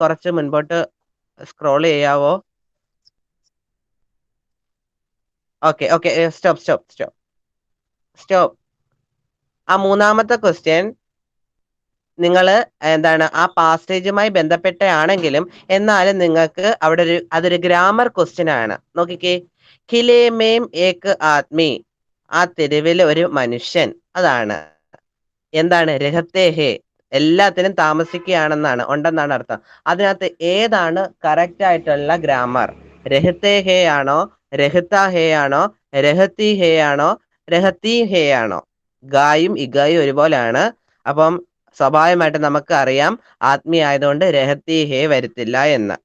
കുറച്ച് മുൻപോട്ട് സ്ക്രോൾ ചെയ്യാവോ? Okay okay, stop. ആ മൂന്നാമത്തെ ക്വസ്റ്റ്യൻ നിങ്ങൾ എന്താണ് ആ പാസ്റ്റേജുമായി ബന്ധപ്പെട്ടാണെങ്കിലും എന്നാലും നിങ്ങൾക്ക് അവിടെ അതൊരു ഗ്രാമർ ക്വസ്റ്റ്യൻ ആണ്. നോക്കിക്കേ, ഖിലേ മേം ഏക് ആദ്മി, ആ തെരുവിൽ ഒരു മനുഷ്യൻ. അതാണ് എന്താണ്? രഹത്തെ ഹേ, എല്ലാത്തിനും താമസിക്കുകയാണെന്നാണ്, ഉണ്ടെന്നാണ് അർത്ഥം. അതിനകത്ത് ഏതാണ് കറക്റ്റ് ആയിട്ടുള്ള ഗ്രാമർ? രഹത്തെ ഹേ ആണോ, രഹത്ത ഹേ ആണോ, രഹത്തി ഹേ ആണോ, രഹത്തി ഹേ ആണോ? ഗായും ഇഗായും ഒരുപോലെയാണ്. അപ്പം സ്വാഭാവികമായിട്ട് നമുക്ക് അറിയാം ആത്മീ ആയതുകൊണ്ട് രഹത്തി ഹേ വരുത്തില്ല എന്ന്.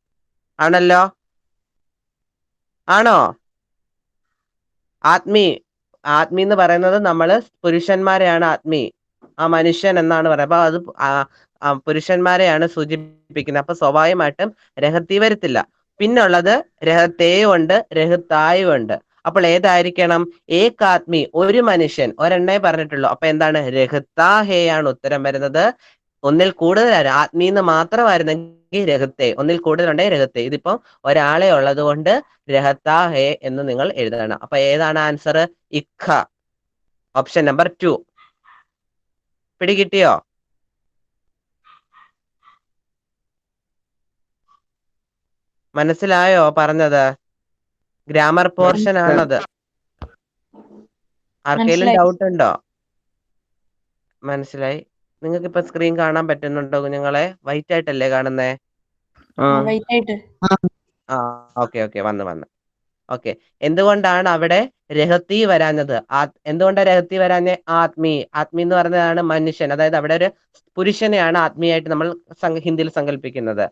ആണല്ലോ? ആണോ? ആത്മീ എന്ന് പറയുന്നത് നമ്മള് പുരുഷന്മാരെയാണ് ആത്മീ, ആ മനുഷ്യൻ എന്നാണ് പറയുന്നത്. അപ്പൊ അത് പുരുഷന്മാരെയാണ് സൂചിപ്പിക്കുന്നത്. അപ്പൊ സ്വാഭാവികമായിട്ടും രഹത്തി വരത്തില്ല. പിന്നുള്ളത് രഹത്തേയും ഉണ്ട്, രഹത്തായും ഉണ്ട്. അപ്പോൾ ഏതായിരിക്കണം? ഏകാത്മി, ഒരു മനുഷ്യൻ, ഒരെണ്ണേ പറഞ്ഞിട്ടുള്ളൂ. അപ്പൊ എന്താണ്? രഹത്താ ഹേ ആണ് ഉത്തരം വരുന്നത്. ഒന്നിൽ കൂടുതൽ ആത്മീ എന്ന് മാത്രമായിരുന്നെങ്കിൽ രഹത്തെ, ഒന്നിൽ കൂടുതലുണ്ടെങ്കിൽ രഹത്തെ. ഇതിപ്പോ ഒരാളെ ഉള്ളത് കൊണ്ട് രഹത്താ ഹേ എന്ന് നിങ്ങൾ എഴുതണം. അപ്പൊ ഏതാണ് ആൻസർ? ഇഖ, ഓപ്ഷൻ നമ്പർ 2. പിടികിട്ടിയോ? മനസ്സിലായോ പറഞ്ഞത്? ഗ്രാമർ പോർഷൻ ആണത്. ആർക്കെങ്കിലും ഡൗട്ട് ഉണ്ടോ? മനസ്സിലായി. നിങ്ങൾക്ക് ഇപ്പൊ സ്ക്രീൻ കാണാൻ പറ്റുന്നുണ്ടോ കുഞ്ഞുങ്ങളെ? വൈറ്റ് ആയിട്ടല്ലേ കാണുന്നേ? ആ ഓക്കെ ഓക്കെ, വന്ന്. ഓക്കെ, എന്തുകൊണ്ടാണ് അവിടെ രഹത്തി വരാഞ്ഞത്? എന്തുകൊണ്ടാണ് രഹത്തി വരാഞ്ഞ? ആത്മീ എന്ന് പറയുന്നതാണ് മനുഷ്യൻ. അതായത് അവിടെ ഒരു പുരുഷനെയാണ് ആത്മീയായിട്ട് നമ്മൾ ഹിന്ദിയിൽ സങ്കല്പിക്കുന്നത്.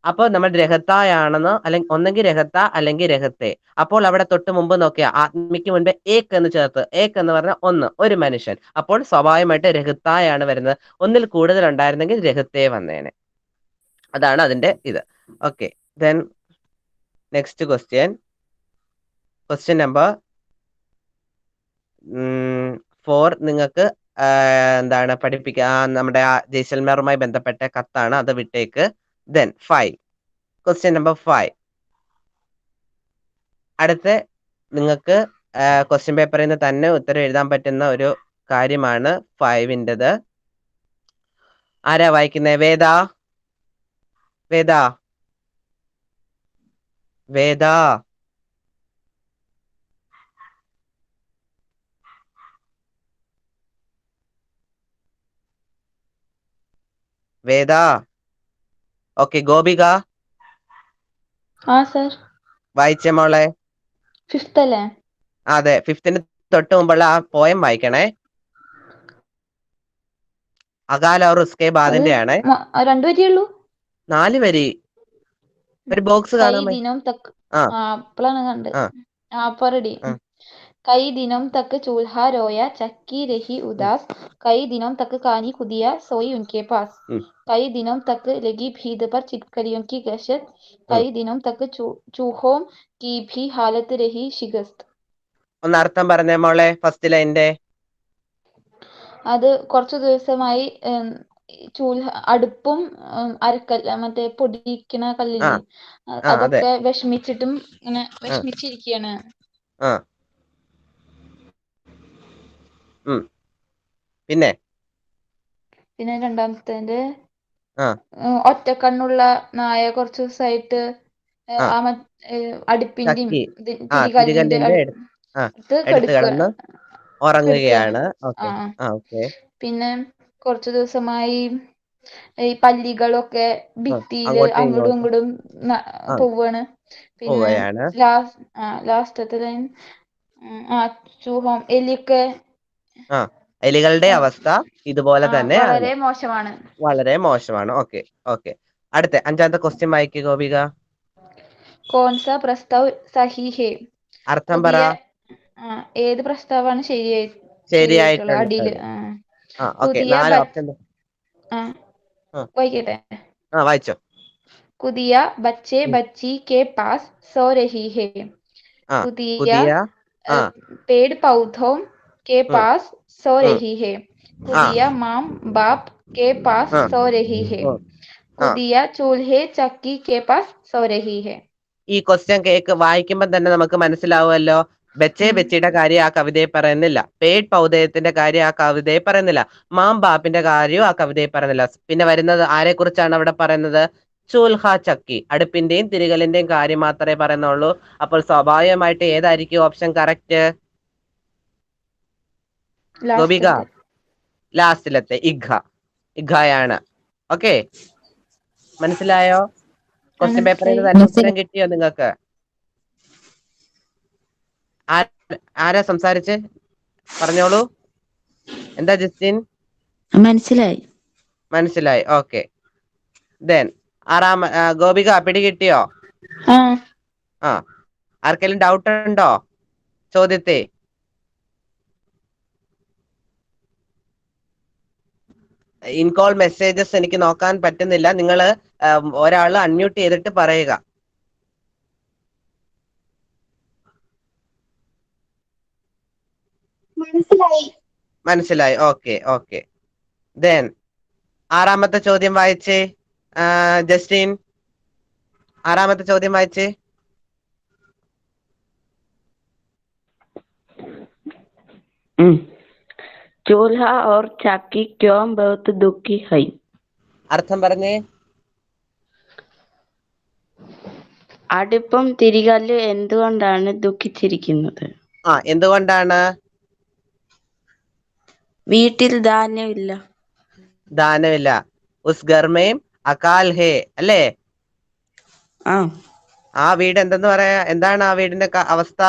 അപ്പൊ നമ്മൾ രഹത്തായാണെന്ന്, അല്ലെങ്കിൽ ഒന്നെങ്കിൽ രഹത്ത അല്ലെങ്കിൽ രഹത്തെ. അപ്പോൾ അവിടെ തൊട്ട് മുമ്പ് നോക്കിയാ ആത്മിക്ക് മുൻപ് ഏക് എന്ന് ചേർത്ത്, ഏക് എന്ന് പറഞ്ഞാൽ ഒന്ന്, ഒരു മനുഷ്യൻ. അപ്പോൾ സ്വാഭാവികമായിട്ട് രഹത്തായാണ് വരുന്നത്. ഒന്നിൽ കൂടുതൽ ഉണ്ടായിരുന്നെങ്കിൽ രഹത്തെ വന്നേനെ. അതാണ് അതിന്റെ ഇത്. Okay, then next question number 4 നിങ്ങൾക്ക് എന്താണ് പഠിപ്പിക്കുക? നമ്മുടെ ജയ്സൽമേറുമായി ബന്ധപ്പെട്ട കത്താണ്, അത് വിട്ടേക്ക്. Then 5, question number 5. അടുത്ത നിങ്ങൾക്ക് ക്വസ്റ്റ്യൻ പേപ്പറിൽ നിന്ന് തന്നെ ഉത്തരം എഴുതാൻ പറ്റുന്ന ഒരു കാര്യമാണ് 5-ൻ്റെത്. ആരാ വായിക്കുന്നത്? വേദ. ഓക്കെ, ഗോപിക വായിച്ചേ മോളെ. 5th അല്ലേ? അതെ, 5th തൊട്ട് മുമ്പുള്ള ആ പോയം വായിക്കണേ. അകാല और उसके ബാദിന്റെ ആണ്. 2 വരിയുള്ളൂ. 4 വരി. ഒരു ബോക്സ് കാണാൻ അപ്പോഴാണ് കണ്ട്. അപ്പൊ റെഡി. कई दिनों तक चूल्हा रोया चक्की रही उदास, कई दिनों तक कानी खुदिया सोई उनके पास, कई दिनों तक लगी भीड़ पर छिपकलियों की गश्त, कई दिनों तक चूहों की भी हालत रही शिकस्त. ഒന്ന് അർത്ഥം പറഞ്ഞേ മോളെ ഫസ്റ്റ് ലൈനിന്റെ. അത് കുറച്ചു ദിവസമായി അടുപ്പും അരക്കല്ല്, മറ്റേ പൊടിക്കണ കല്ലില്ലേ, അതൊക്കെ വിഷമിച്ചിട്ടും ഇങ്ങനെ വിഷമിച്ചിരിക്കുകയാണ്. പിന്നെ രണ്ടാമത്തെ ഒറ്റക്കണ്ണുള്ള നായ കുറച്ചു ദിവസമായിട്ട് അടുപ്പിന്റെയും തിരികല്ലിന്റെ അടുത്ത് ഉറങ്ങുകയാണ്. പിന്നെ കുറച്ചു ദിവസമായി ഈ പല്ലികളൊക്കെ ഭിത്തിയില് അങ്ങോട്ടും ഇങ്ങോട്ടും പോവാണ്. പിന്നെ ലാസ്റ്റത്തെ ലൈൻ ചൂഹം, എലിയൊക്കെ, എലികളുടെ അവസ്ഥ ഇതുപോലെ തന്നെ വളരെ മോശമാണ്. വളരെ മോശമാണ്. ഓക്കെ ഓക്കെ, അടുത്ത 5ാമത്തെ ക്വസ്റ്റ്യൻ വായിക്കുക ഗോപിക. കോൺസ പ്രസ്താവ് സഹി ഹേ? അർത്ഥം പറ. ഏത് പ്രസ്താവാണ് ശരിയായിട്ടുള്ള? അടിയില് വായിക്കട്ടെ? വായിച്ചോ. കുതിയ ബच्चे बच्ची के पास सो रही है, कुतिया पेड़ पौधों के पास सो रही है, कुतिया माँ बाप के पास सो रही है, खुदिया चूल्हे चक्की के पास सो रही है. ഈ ക്വസ്റ്റ്യൻ വായിക്കുമ്പോൾ തന്നെ നമുക്ക് മനസ്സിലാവുമല്ലോ. ബച്ചേ ബച്ചിയുടെ കാര്യം ആ കവിതയെ പറയുന്നില്ല. പേട് പൗദയത്തിന്റെ കാര്യം ആ കവിതയെ പറയുന്നില്ല. മാം ബാപ്പിന്റെ കാര്യവും ആ കവിതയെ പറയുന്നില്ല. പിന്നെ വരുന്നത് ആരെ കുറിച്ചാണ് അവിടെ പറയുന്നത്? ചൂൽഹ ചക്കി, അടുപ്പിന്റെയും തിരികലിന്റെയും കാര്യം മാത്രമേ പറയുന്നുള്ളൂ. അപ്പോൾ സ്വാഭാവികമായിട്ട് ഏതായിരിക്കും ഓപ്ഷൻ കറക്റ്റ്? ഗോപിക, ലാസ്റ്റിലത്തെ ഇഖയാണ്. ഓക്കെ, മനസ്സിലായോ? ക്വസ്റ്റ്യൻ പേപ്പറിൽ നിന്ന് തന്നെ ഉത്തരം കിട്ടിയോ നിങ്ങൾക്ക്? ആരാ സംസാരിച്ച് പറഞ്ഞോളൂ. എന്താ ജസ്റ്റിൻ? മനസ്സിലായി. ഓക്കെ, ദെൻ ഗോപിക പിടികിട്ടിയോ? ആ, ആർക്കെങ്കിലും ഡൗട്ട് ഉണ്ടോ ചോദ്യത്തെ? ഇൻകോൾ മെസ്സേജസ് എനിക്ക് നോക്കാൻ പറ്റുന്നില്ല. നിങ്ങൾ ഒരാൾ അൺമ്യൂട്ട് ചെയ്തിട്ട് പറയുക. മനസ്സിലായി. ഓക്കെ. ദെൻ ആറാമത്തെ ചോദ്യം വായിച്ചേ ജസ്റ്റിൻ. ആറാമത്തെ ചോദ്യം വായിച്ചേ. चूल्हा और चक्की क्यों बहुत दुखी है? അർത്ഥം പറഞ്ഞേ. അടുപ്പും തിരികല്ലും എന്തുകൊണ്ടാണ് ദുഃഖിച്ചിരിക്കുന്നത്? എന്തുകൊണ്ടാണ്? വീട്ടിൽ ധാന്യമില്ല. ഉസ് ഗർമേം അകാൽ ഹേ അല്ലേ? ആ വീട് എന്തെന്ന് പറയാ? എന്താണ് ആ വീടിന്റെ അവസ്ഥ?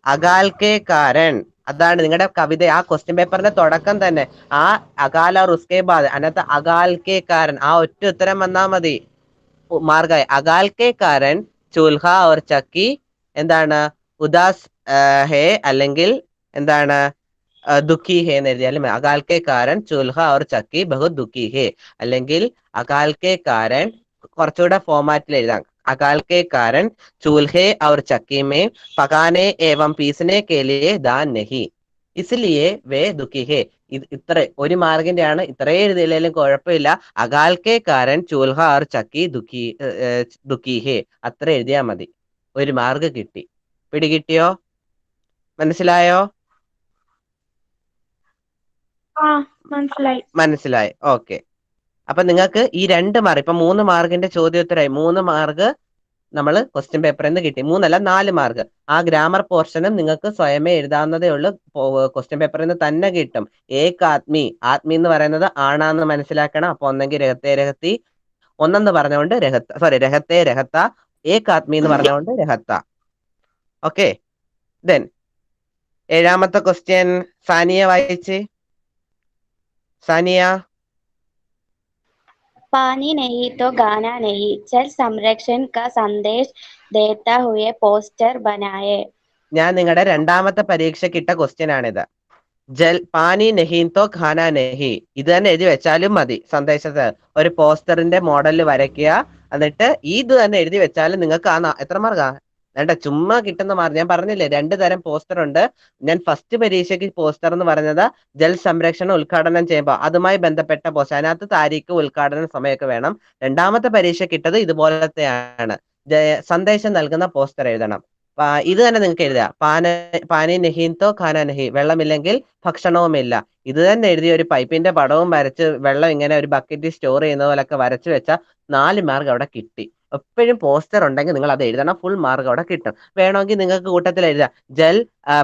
അകാൽ കെ കാരൻ. അതാണ് നിങ്ങളുടെ കവിത, ആ ക്വസ്റ്റ്യൻ പേപ്പറിന്റെ തുടക്കം തന്നെ. ആ അകാൽ और उसके बाद അതിനകത്ത് അകാൽ കെ കാരൻ, ആ ഒറ്റ ഉത്തരം വന്നാ മതി, മാർഗായി. അകാൽ കെ കാരൻ ചൂൽഹ और ചക്കി എന്താണ്? ഉദാസ് ഹേ അല്ലെങ്കിൽ എന്താണ്? ദുഃഖി ഹേ എന്ന് എഴുതിയാലും അകാൽ കെ കാരൻ ചൂൽഹ और ചക്കി ബഹുത് ദുഃഖി ഹേ, അല്ലെങ്കിൽ അകാൽ കെ കാരൻ കുറച്ചുകൂടെ ഫോമാറ്റിൽ എഴുതാം. अकाल के कारण चूल्हे और चक्की में पकाने एवं पीसने के लिए दान नहीं, इसलिए वे दुखी है. ഇത്ര ഒരു മാർഗിന്റെ ആണ്, ഇത്രേ എഴുതിയില്ലേലും കുഴപ്പമില്ല. അകാൽ കെ കാരൻ ചൂൽഹ और ചക്കി ദുഃഖി ഹേ അത്ര എഴുതിയാ മതി. ഒരു മാർഗ് കിട്ടി. പിടികിട്ടിയോ? മനസ്സിലായോ? മനസ്സിലായി. ഓക്കെ. അപ്പൊ നിങ്ങൾക്ക് ഈ 2 മാർക്ക്, ഇപ്പൊ 3 മാർക്കിന്റെ ചോദ്യോത്തരമായി. 3 മാർക്ക് നമ്മൾ ക്വസ്റ്റ്യൻ പേപ്പറിൽ നിന്ന് കിട്ടി. 3 അല്ല 4 മാർക്ക്. ആ ഗ്രാമർ പോർഷനും നിങ്ങൾക്ക് സ്വയമേ എഴുതാവുന്നതേ ഉള്ളൂ. ക്വസ്റ്റ്യൻ പേപ്പറിൽ നിന്ന് തന്നെ കിട്ടും. ഏക് ആത്മി എന്ന് പറയുന്നത് ആണാന്ന് മനസ്സിലാക്കണം. അപ്പൊ ഒന്നെങ്കിൽ രഹത്തെ ഒന്നെന്ന് പറഞ്ഞുകൊണ്ട് രഹത്തെ രഹത്ത, ഏക് ആത്മി എന്ന് പറഞ്ഞുകൊണ്ട് രഹത്ത. ഓക്കെ, ദെൻ 7ാമത്തെ ക്വസ്റ്റ്യൻ സാനിയ വായിച്ച്. സാനിയ. पानी नहीं तो गाना नहीं, जल संरक्षण का संदेश देता हुए पोस्टर बनाए. ഞാൻ നിങ്ങളുടെ 2ാമത്തെ പരീക്ഷയ്ക്ക് ഇട്ട ക്വസ്റ്റ്യൻ ആണിത്. പാനി നഹീൻ തോ ഖാന നഹി, ഇത് തന്നെ എഴുതി വെച്ചാലും മതി. സന്ദേശത്ത് ഒരു പോസ്റ്ററിന്റെ മോഡൽ വരയ്ക്കുക, എന്നിട്ട് ഇത് തന്നെ എഴുതി വെച്ചാലും നിങ്ങൾക്ക് എത്ര മാർക്കാ വേണ്ട? ചുമ്മാ കിട്ടുന്ന മാർക്ക്. ഞാൻ പറഞ്ഞില്ലേ 2 തരം പോസ്റ്റർ ഉണ്ട്. ഞാൻ ഫസ്റ്റ് പരീക്ഷയ്ക്ക് പോസ്റ്റർ എന്ന് പറഞ്ഞത് ജൽ സംരക്ഷണം ഉദ്ഘാടനം ചെയ്യുമ്പോൾ അതുമായി ബന്ധപ്പെട്ട പോസ്റ്റർ, അതിനകത്ത് താരീഖ്, ഉദ്ഘാടന സമയമൊക്കെ വേണം. 2ാമത്തെ പരീക്ഷയ്ക്ക് ഇട്ടത് ഇതുപോലത്തെയാണ്. സന്ദേശം നൽകുന്ന പോസ്റ്റർ എഴുതണം. ഇത് തന്നെ നിങ്ങൾക്ക് എഴുതുക. പാനി നഹീൻ തോ ഖാന നഹി, വെള്ളമില്ലെങ്കിൽ ഭക്ഷണവുമില്ല. ഇത് തന്നെ എഴുതി ഒരു പൈപ്പിന്റെ പടവും വരച്ച് വെള്ളം ഇങ്ങനെ ഒരു ബക്കറ്റിൽ സ്റ്റോർ ചെയ്യുന്ന പോലൊക്കെ വരച്ചു വെച്ചാൽ 4 മാർക്ക് അവിടെ കിട്ടി. എപ്പോഴും പോസ്റ്റർ ഉണ്ടെങ്കിൽ നിങ്ങൾ അത് എഴുതണം. ഫുൾ മാർക്ക് അവിടെ കിട്ടും. വേണമെങ്കിൽ നിങ്ങൾക്ക് കൂട്ടത്തിൽ എഴുതാം, ജൽ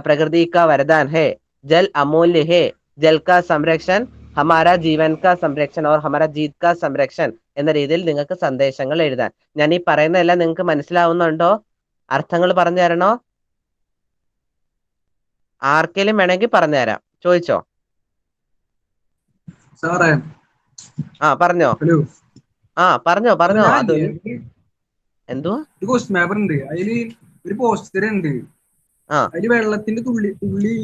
പ്രകൃതി കാ വരദാൻ ഹേ, ജൽ അമൂല്യ ഹേ, ജൽ കാ സംരക്ഷൺ ഹമാരാ ജീവൻ കാ സംരക്ഷൺ ഓർ ഹമാരാ ജീത് കാ സംരക്ഷൺ എന്ന രീതിയിൽ നിങ്ങൾക്ക് സന്ദേശങ്ങൾ എഴുതാൻ. ഞാൻ ഈ പറയുന്നതെല്ലാം നിങ്ങൾക്ക് മനസ്സിലാവുന്നുണ്ടോ? അർത്ഥങ്ങൾ പറഞ്ഞു തരണോ? ആർക്കെങ്കിലും വേണമെങ്കിൽ പറഞ്ഞുതരാം, ചോദിച്ചോ. പറഞ്ഞോ. പറഞ്ഞോ. അത് എന്തുവാ? ഒരു പോസ്റ്റർ ഉണ്ട്, അതില് വെള്ളത്തിന്റെ തുള്ളി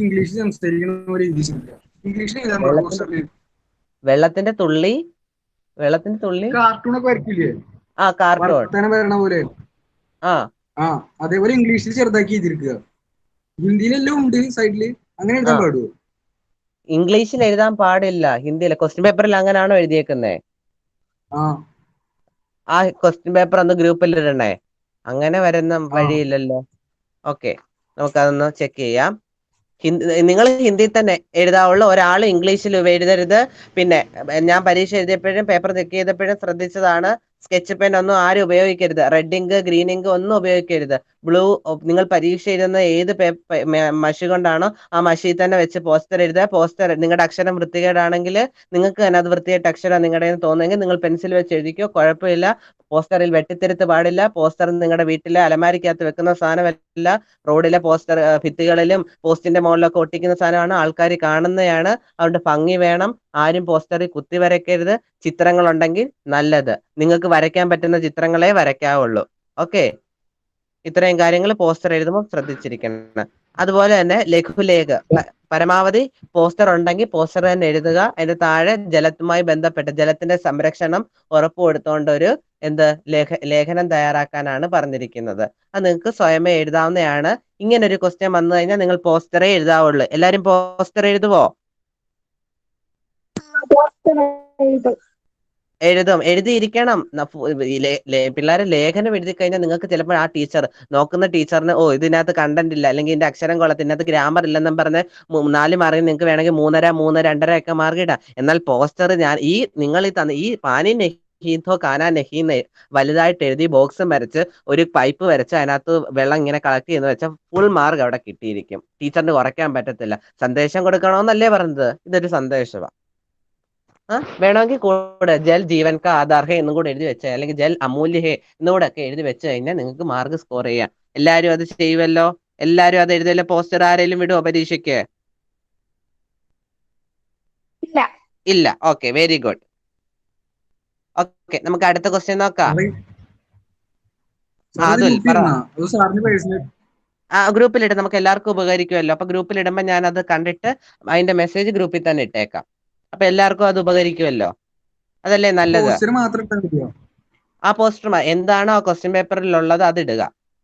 ഇംഗ്ലീഷിൽ സംസാരിക്കുന്ന വെള്ളത്തിന്റെ തുള്ളി കാർട്ടൂണൊക്കെ വരക്കില്ലേ? കാർട്ടൂൺ വരണ പോലെ. അതേപോലെ ഇംഗ്ലീഷിൽ ചെറുതാക്കി എഴുതിയിരിക്കുക. ഹിന്ദിയിലെല്ലാം ഉണ്ട് സൈഡില്. അങ്ങനെ എഴുതാൻ പാടുവോ? ഇംഗ്ലീഷിൽ എഴുതാൻ പാടില്ല, ഹിന്ദിയിലെ ക്വസ്റ്റ്യൻ പേപ്പറിൽ അങ്ങനെയാണോ എഴുതിയേക്കുന്നേ? ആ ക്വസ്റ്റ്യൻ പേപ്പർ ഒന്ന് ഗ്രൂപ്പിൽ ഇടണേ. അങ്ങനെ വരുന്ന ആ വഴിയില്ലല്ലോ. ഓക്കെ, നമുക്കതൊന്ന് ചെക്ക് ചെയ്യാം. നിങ്ങൾ ഹിന്ദി തന്നെ എഴുതാവുള്ളൂ, ഒരാൾ ഇംഗ്ലീഷിൽ എഴുതരുത്. പിന്നെ ഞാൻ പരീക്ഷ എഴുതിയപ്പോഴും പേപ്പർ ചെക്ക് ചെയ്തപ്പോഴും ശ്രദ്ധിച്ചതാണ്, സ്കെച്ച് പെൻ ഒന്നും ആരും ഉപയോഗിക്കരുത്. റെഡ് ഇങ്ക്, ഗ്രീൻ ഇങ്ക് ഒന്നും ഉപയോഗിക്കരുത്. ബ്ലൂ, നിങ്ങൾ പരീക്ഷ എഴുതുന്ന ഏത് മഷി കൊണ്ടാണോ ആ മഷിയിൽ തന്നെ വെച്ച് പോസ്റ്റർ എഴുതുക. പോസ്റ്റർ നിങ്ങളുടെ അക്ഷരം വൃത്തികേടാണെങ്കിൽ നിങ്ങൾക്ക് തന്നെ അത് വൃത്തിയായിട്ട് അക്ഷരം നിങ്ങളുടെ തോന്നുമെങ്കിൽ നിങ്ങൾ പെൻസിൽ വെച്ച് എഴുതിക്കോ, കുഴപ്പമില്ല. പോസ്റ്ററിൽ വെട്ടിത്തിരുത്ത് പാടില്ല. പോസ്റ്റർ നിങ്ങളുടെ വീട്ടിലെ അലമാരിക്കകത്ത് വെക്കുന്ന സാധനമല്ല, റോഡിലെ പോസ്റ്റർ ഭിത്തികളിലും പോസ്റ്റിന്റെ മുകളിലൊക്കെ ഒട്ടിക്കുന്ന സാധനമാണ്, ആൾക്കാർ കാണുന്നതാണ്. അതുകൊണ്ട് ഭംഗി വേണം. ആരും പോസ്റ്ററിൽ കുത്തി വരയ്ക്കരുത്. ചിത്രങ്ങൾ ഉണ്ടെങ്കിൽ നല്ലത്, നിങ്ങൾക്ക് വരയ്ക്കാൻ പറ്റുന്ന ചിത്രങ്ങളെ വരയ്ക്കാവുള്ളൂ. ഓക്കെ, ഇത്രയും കാര്യങ്ങൾ പോസ്റ്റർ എഴുതുമ്പോൾ ശ്രദ്ധിച്ചിരിക്കണം. അതുപോലെ തന്നെ ലഘുലേഖ, പരമാവധി പോസ്റ്റർ ഉണ്ടെങ്കിൽ പോസ്റ്റർ തന്നെ എഴുതുക. അതിന്റെ താഴെ ജലത്തുമായി ബന്ധപ്പെട്ട് ജലത്തിന്റെ സംരക്ഷണം ഉറപ്പുവരുത്തുകൊണ്ട് ഒരു ലേഖനം തയ്യാറാക്കാനാണ് പറഞ്ഞിരിക്കുന്നത്. അത് നിങ്ങൾക്ക് സ്വയമേ എഴുതാവുന്നതാണ്. ഇങ്ങനെ ഒരു ക്വസ്റ്റ്യൻ വന്നു കഴിഞ്ഞാൽ നിങ്ങൾ പോസ്റ്ററേ എഴുതാവുള്ളൂ. എല്ലാരും പോസ്റ്റർ എഴുതുവോ? എഴുതിയിരിക്കണം. പിള്ളേരെ ലേഖനം എഴുതി കഴിഞ്ഞാൽ നിങ്ങൾക്ക് ചിലപ്പോൾ ആ ടീച്ചർ നോക്കുന്ന ടീച്ചറിന് ഇതിനകത്ത് കണ്ടന്റ് ഇല്ല, അല്ലെങ്കിൽ ഇതിന്റെ അക്ഷരം കൊള്ളത്തില്ല, ഇതിനകത്ത് ഗ്രാമർ ഇല്ലെന്നും പറഞ്ഞ് 4 മാർക്കിന് നിങ്ങൾക്ക് വേണമെങ്കിൽ 3.5, 2.5 ഒക്കെ മാർക്ക് ഇടാം. എന്നാൽ പോസ്റ്റർ നിങ്ങൾ ഈ പാനി നെഹീന്തോ കാനാ നെഹീന്ന് വലുതായിട്ട് എഴുതി ബോക്സും വരച്ച് ഒരു പൈപ്പ് വരച്ച് അതിനകത്ത് വെള്ളം ഇങ്ങനെ കളക്ട് ചെയ്യുന്ന വെച്ചാൽ ഫുൾ മാർക്ക് അവിടെ കിട്ടിയിരിക്കും. ടീച്ചറിന് കുറയ്ക്കാൻ പറ്റത്തില്ല. സന്ദേശം കൊടുക്കണമെന്നല്ലേ പറഞ്ഞത്? ഇതൊരു സന്ദേശമാണ്. വേണമെങ്കിൽ കൂടെ ജൽ ജീവൻ കാ ആധാർ ഹേ എന്നും കൂടെ എഴുതി വെച്ചാൽ, അല്ലെങ്കിൽ ജൽ അമൂല്യ ഹേ എന്നുകൂടെ ഒക്കെ എഴുതി വെച്ച് കഴിഞ്ഞാൽ നിങ്ങൾക്ക് മാർക്ക് സ്കോർ ചെയ്യാം. എല്ലാരും അത് ചെയ്യുമല്ലോ? എല്ലാരും അത് എഴുതിയല്ലോ? പോസ്റ്റർ ആരെങ്കിലും വിടുവോ പരീക്ഷയ്ക്ക്? ഇല്ല. Okay, very good. ഓക്കെ, നമുക്ക് അടുത്ത ക്വസ്റ്റ്യൻ നോക്കാം. അതുൽ പറ. ഗ്രൂപ്പിലിട്ട് നമുക്ക് എല്ലാവർക്കും ഉപകരിക്കുമല്ലോ. അപ്പൊ ഗ്രൂപ്പിലിടുമ്പോ ഞാൻ അത് കണ്ടിട്ട് അതിന്റെ മെസ്സേജ് ഗ്രൂപ്പിൽ തന്നെ ഇട്ടേക്കാം. അപ്പൊ എല്ലാവർക്കും അത് ഉപകരിക്കുമല്ലോ. അതല്ലേ നല്ലത്? ആ പോസ്റ്റർ എന്താണോ ആ ക്വസ്റ്റ്യൻ പേപ്പറിൽ ഉള്ളത് അത് ഇടുക.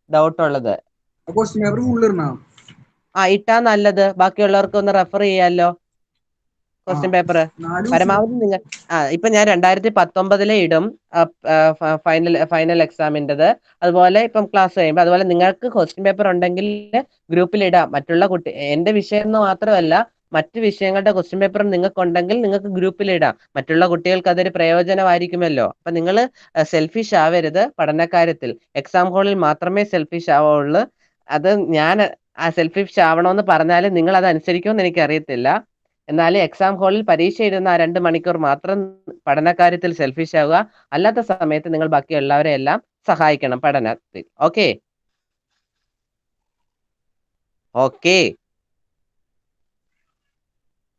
ഡൗട്ട് ഉള്ളത് ഇട്ടാ നല്ലത്. ബാക്കിയുള്ളവർക്ക് ഒന്ന് റെഫർ ചെയ്യാലോ ക്വസ്റ്റ്യൻ പേപ്പർ. പരമാവധി നിങ്ങൾ ഇപ്പൊ ഞാൻ 2019 ഇടും ഫൈനൽ എക്സാമിൻ്റെത്. അതുപോലെ ഇപ്പം ക്ലാസ് കഴിയുമ്പോൾ അതുപോലെ നിങ്ങൾക്ക് ക്വസ്റ്റ്യൻ പേപ്പർ ഉണ്ടെങ്കിൽ ഗ്രൂപ്പിൽ ഇടാം. മറ്റുള്ള എന്റെ വിഷയം എന്ന് മാത്രമല്ല മറ്റു വിഷയങ്ങളുടെ ക്വസ്റ്റ്യൻ പേപ്പർ നിങ്ങൾക്ക് ഉണ്ടെങ്കിൽ നിങ്ങൾക്ക് ഗ്രൂപ്പിൽ ഇടാം. മറ്റുള്ള കുട്ടികൾക്ക് അതൊരു പ്രയോജനമായിരിക്കുമല്ലോ. അപ്പൊ നിങ്ങൾ സെൽഫിഷ് ആവരുത് പഠനകാര്യത്തിൽ. എക്സാം ഹാളിൽ മാത്രമേ സെൽഫിഷ് ആവുള്ളൂ. അത് ഞാൻ സെൽഫിഷ് ആവണമെന്ന് പറഞ്ഞാൽ നിങ്ങൾ അത് അനുസരിക്കുമെന്ന് എനിക്കറിയത്തില്ല. എന്നാൽ എക്സാം ഹാളിൽ പരീക്ഷ എഴുതുന്ന ആ 2 മണിക്കൂർ മാത്രം പഠനകാര്യത്തിൽ സെൽഫിഷ് ആവുക. അല്ലാത്ത സമയത്ത് നിങ്ങൾ ബാക്കി എല്ലാവരെയും എല്ലാം സഹായിക്കണം പഠനത്തിൽ. Okay okay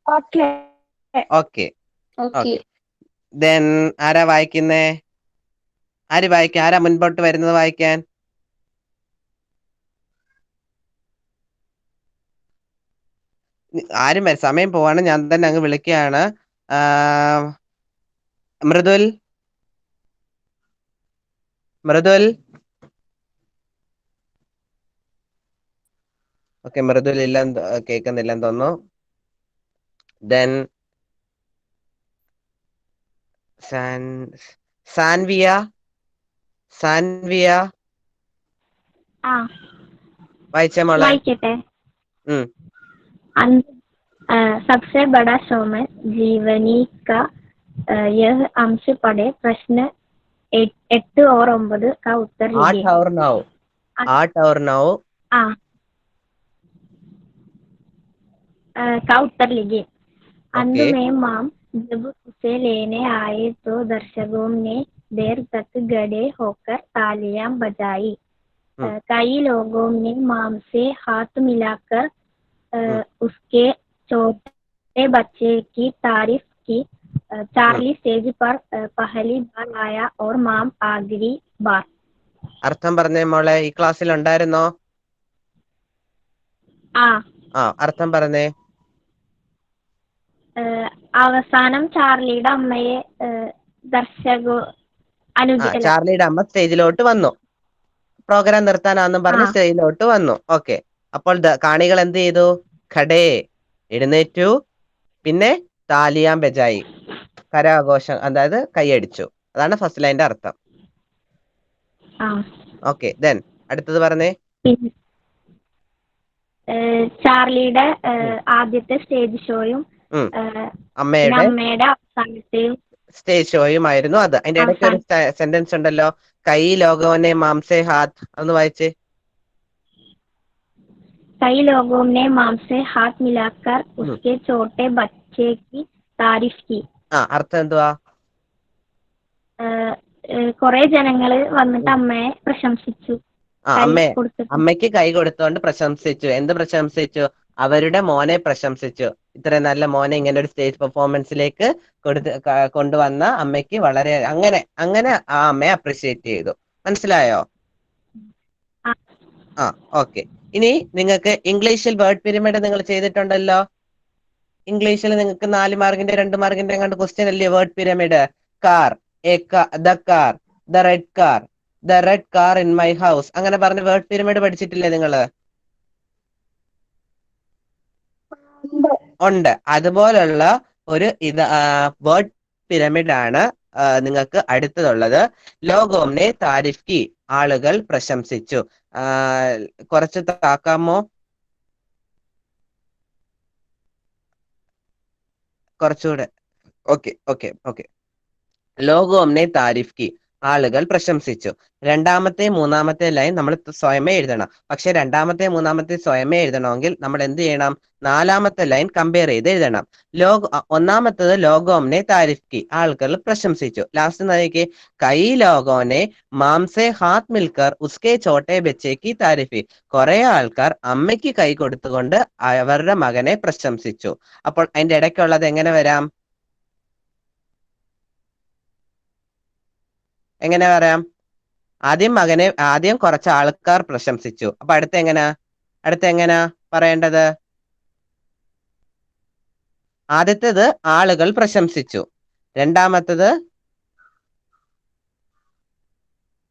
okay okay. Then ആരാ വായിക്കുന്നേ? ആരാ മുൻപോട്ട് വരുന്നത് വായിക്കാൻ? ആരും സമയം പോവാണ്. ഞാൻ തന്നെ അങ്ങ് വിളിക്കുകയാണ്. മൃദുൽ ഓക്കെ, മൃദുൽ ഇല്ല, കേൾക്കുന്നില്ലെന്ന് തോന്നുന്നു. ദെൻ സാൻവിയ വായിച്ച മോളെ. सबसे बड़ा शोमैन जीवनी का यह अंश पढ़े. प्रश्न 8 और 9 का उत्तर लीजिए. 8 और 9 का उत्तर लीजिए. अंत में माम जब उसे लेने आए तो दर्शकों ने देर तक खड़े होकर तालियां बजाई. कई लोगों ने माम से हाथ मिलाकर उसके छोटे बच्चे की तारीफ की. चार्ली स्टेज पर पहली बार आया और माम आखिरी बार. അർത്ഥം പറഞ്ഞേ മോളെ. ഈ ക്ലാസ്സിൽ ഉണ്ടായിരുന്നോ? അർത്ഥം പറഞ്ഞേ. അവസാനം ചാർലിയുടെ അമ്മയെ ചാർലിയുടെ അമ്മ സ്റ്റേജിലോട്ട് വന്നു. പ്രോഗ്രാം നിർത്താനാന്നും പറഞ്ഞ് സ്റ്റേജിലോട്ട് വന്നു. ഓക്കെ, അപ്പോൾ കാണികൾ എന്ത് ചെയ്തു? ഖടേ, എഴുന്നേറ്റു. പിന്നെ താലിയാം ബജായി, കരാഘോഷം, അതായത് കൈയടിച്ചു. അതാണ് ഫസ്റ്റ് ലൈൻ്റെ അർത്ഥം. ആ ഓക്കെ, ദെൻ അടുത്തത് പറഞ്ഞേ. പിന്നെ ചാർലിയുടെ ആദ്യത്തെ സ്റ്റേജ് ഷോയും ഉം. പിന്നെ അമ്മയുടെ അമ്മയുടെ അവസാനത്തെയും സ്റ്റേജ് ഷോയുമായിരുന്നു അത്. അതിന്റെ ഇടയ്ക്ക് ഒരു സെന്റൻസ് ഉണ്ടല്ലോ, കൈ ലോകോനെ മാംസേ ഹാത്ത്, അതൊന്ന് വായിച്ചേ. कई लोगों ने माम से हाथ मिलाकर उसके छोटे बच्चे की तारीफ की. അർത്ഥം എന്തുവാ? കുറെ ജനങ്ങള് വന്നിട്ട് അമ്മയെ പ്രശംസിച്ചു. അമ്മയ്ക്ക് കൈ കൊടുത്തുകൊണ്ട് പ്രശംസിച്ചു. എന്ത് പ്രശംസിച്ചു? അവരുടെ മോനെ പ്രശംസിച്ചു. ഇത്ര നല്ല മോനെ ഇങ്ങനെ ഒരു സ്റ്റേജ് പെർഫോമൻസിലേക്ക് കൊണ്ടുവന്ന അമ്മയ്ക്ക് വളരെ അങ്ങനെ ആ അമ്മയെ അപ്രിഷിയേറ്റ് ചെയ്തു. മനസ്സിലായോ? ഓക്കെ. ഇനി നിങ്ങൾക്ക് ഇംഗ്ലീഷിൽ വേർഡ് പിരമിഡ് നിങ്ങൾ ചെയ്തിട്ടുണ്ടല്ലോ. ഇംഗ്ലീഷിൽ നിങ്ങൾക്ക് 4 മാർക്കിന്റെ 2 മാർക്കിന്റെ കണ്ട് ക്വസ്റ്റ്യൻ അല്ലേ word pyramid? Car, the red car in my house, അങ്ങനെ പറഞ്ഞ് വേർഡ് പിരമിഡ് പഠിച്ചിട്ടില്ലേ നിങ്ങള്? ഉണ്ട്. അതുപോലുള്ള ഒരു വേർഡ് പിരമിഡ് ആണ് നിങ്ങൾക്ക് അടുത്തതുള്ളത്. ലോകോംനെ താരിഫ് കി, ആളുകൾ പ്രശംസിച്ചു. കുറച്ച് താക്കാമോ? കുറച്ചുകൂടെ. ഓക്കെ. ലോകോംനെ താരിഫ് കി, ആളുകൾ പ്രശംസിച്ചു. രണ്ടാമത്തെ മൂന്നാമത്തെ ലൈൻ നമ്മൾ സ്വയമേ എഴുതണം. പക്ഷെ രണ്ടാമത്തെ മൂന്നാമത്തെ സ്വയമേ എഴുതണമെങ്കിൽ നമ്മൾ എന്ത് ചെയ്യണം? 4ാമത്തെ ലൈൻ കമ്പയർ ചെയ്ത് എഴുതണം. ഒന്നാമത്തത് ലോകോംനെ താരിഫ് കി, ആളുകൾ പ്രശംസിച്ചു. ലാസ്റ്റ് നോക്കിയേ, കൈ ലോകോനെ മാംസെ ഹാത്ത് മിൽക്കർ ഉസ്കെ ചോട്ടെ ബച്ചേക്ക് താരിഫി, കുറെ ആൾക്കാർ അമ്മയ്ക്ക് കൈ കൊടുത്തുകൊണ്ട് അവരുടെ മകനെ പ്രശംസിച്ചു. അപ്പോൾ അതിന്റെ ഇടയ്ക്കുള്ളത് എങ്ങനെ വരാം? എങ്ങനെ പറയാം? ആദ്യം കുറച്ച് ആൾക്കാർ പ്രശംസിച്ചു. അപ്പൊ അടുത്ത എങ്ങനാ പറയേണ്ടത്? ആദ്യത്തേത് ആളുകൾ പ്രശംസിച്ചു. രണ്ടാമത്തത്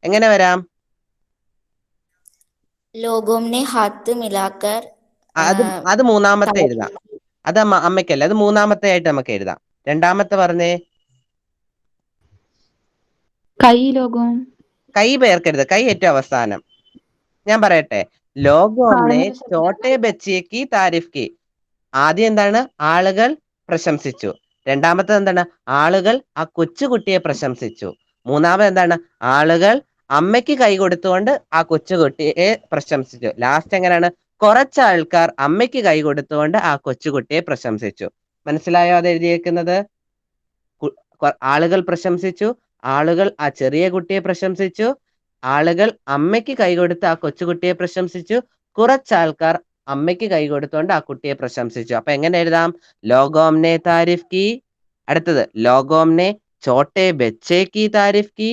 എങ്ങനെ വരാം? ലോകോംനെ ഹാത്ത് മിലാക്കർ, അത് മൂന്നാമത്തെ എഴുതാം. അത് അമ്മയ്ക്കല്ല, അത് മൂന്നാമത്തെ ആയിട്ട് നമുക്ക് എഴുതാം. രണ്ടാമത്തെ പറഞ്ഞേ. കൈ പേർക്കരുത്, കൈ ഏറ്റവും അവസാനം. ഞാൻ പറയട്ടെ, ലോകോംനെ ചോട്ടെ ബച്ചിയേക്ക് താരിഫ് കി, ആദ്യം എന്താണ്? ആളുകൾ പ്രശംസിച്ചു. രണ്ടാമത്തത് എന്താണ്? ആളുകൾ ആ കൊച്ചുകുട്ടിയെ പ്രശംസിച്ചു. മൂന്നാമത് എന്താണ്? ആളുകൾ അമ്മയ്ക്ക് കൈ കൊടുത്തുകൊണ്ട് ആ കൊച്ചുകുട്ടിയെ പ്രശംസിച്ചു. ലാസ്റ്റ് എങ്ങനെയാണ്? കുറച്ച് ആൾക്കാർ അമ്മയ്ക്ക് കൈ കൊടുത്തുകൊണ്ട് ആ കൊച്ചുകുട്ടിയെ പ്രശംസിച്ചു. മനസ്സിലായോ അത് എഴുതിയേക്കുന്നത്? ആളുകൾ പ്രശംസിച്ചു, ആളുകൾ ആ ചെറിയ കുട്ടിയെ പ്രശംസിച്ചു, ആളുകൾ അമ്മയ്ക്ക് കൈ കൊടുത്ത് ആ കൊച്ചുകുട്ടിയെ പ്രശംസിച്ചു, കുറച്ചാൾക്കാർ അമ്മയ്ക്ക് കൈ കൊടുത്തുകൊണ്ട് ആ കുട്ടിയെ പ്രശംസിച്ചു. അപ്പൊ എങ്ങനെ എഴുതാം? ലോകോംനെ താരിഫ് കി, അടുത്തത് ലോകോംനെ ചോട്ടെ ബച്ചേ കി താരിഫ് കി,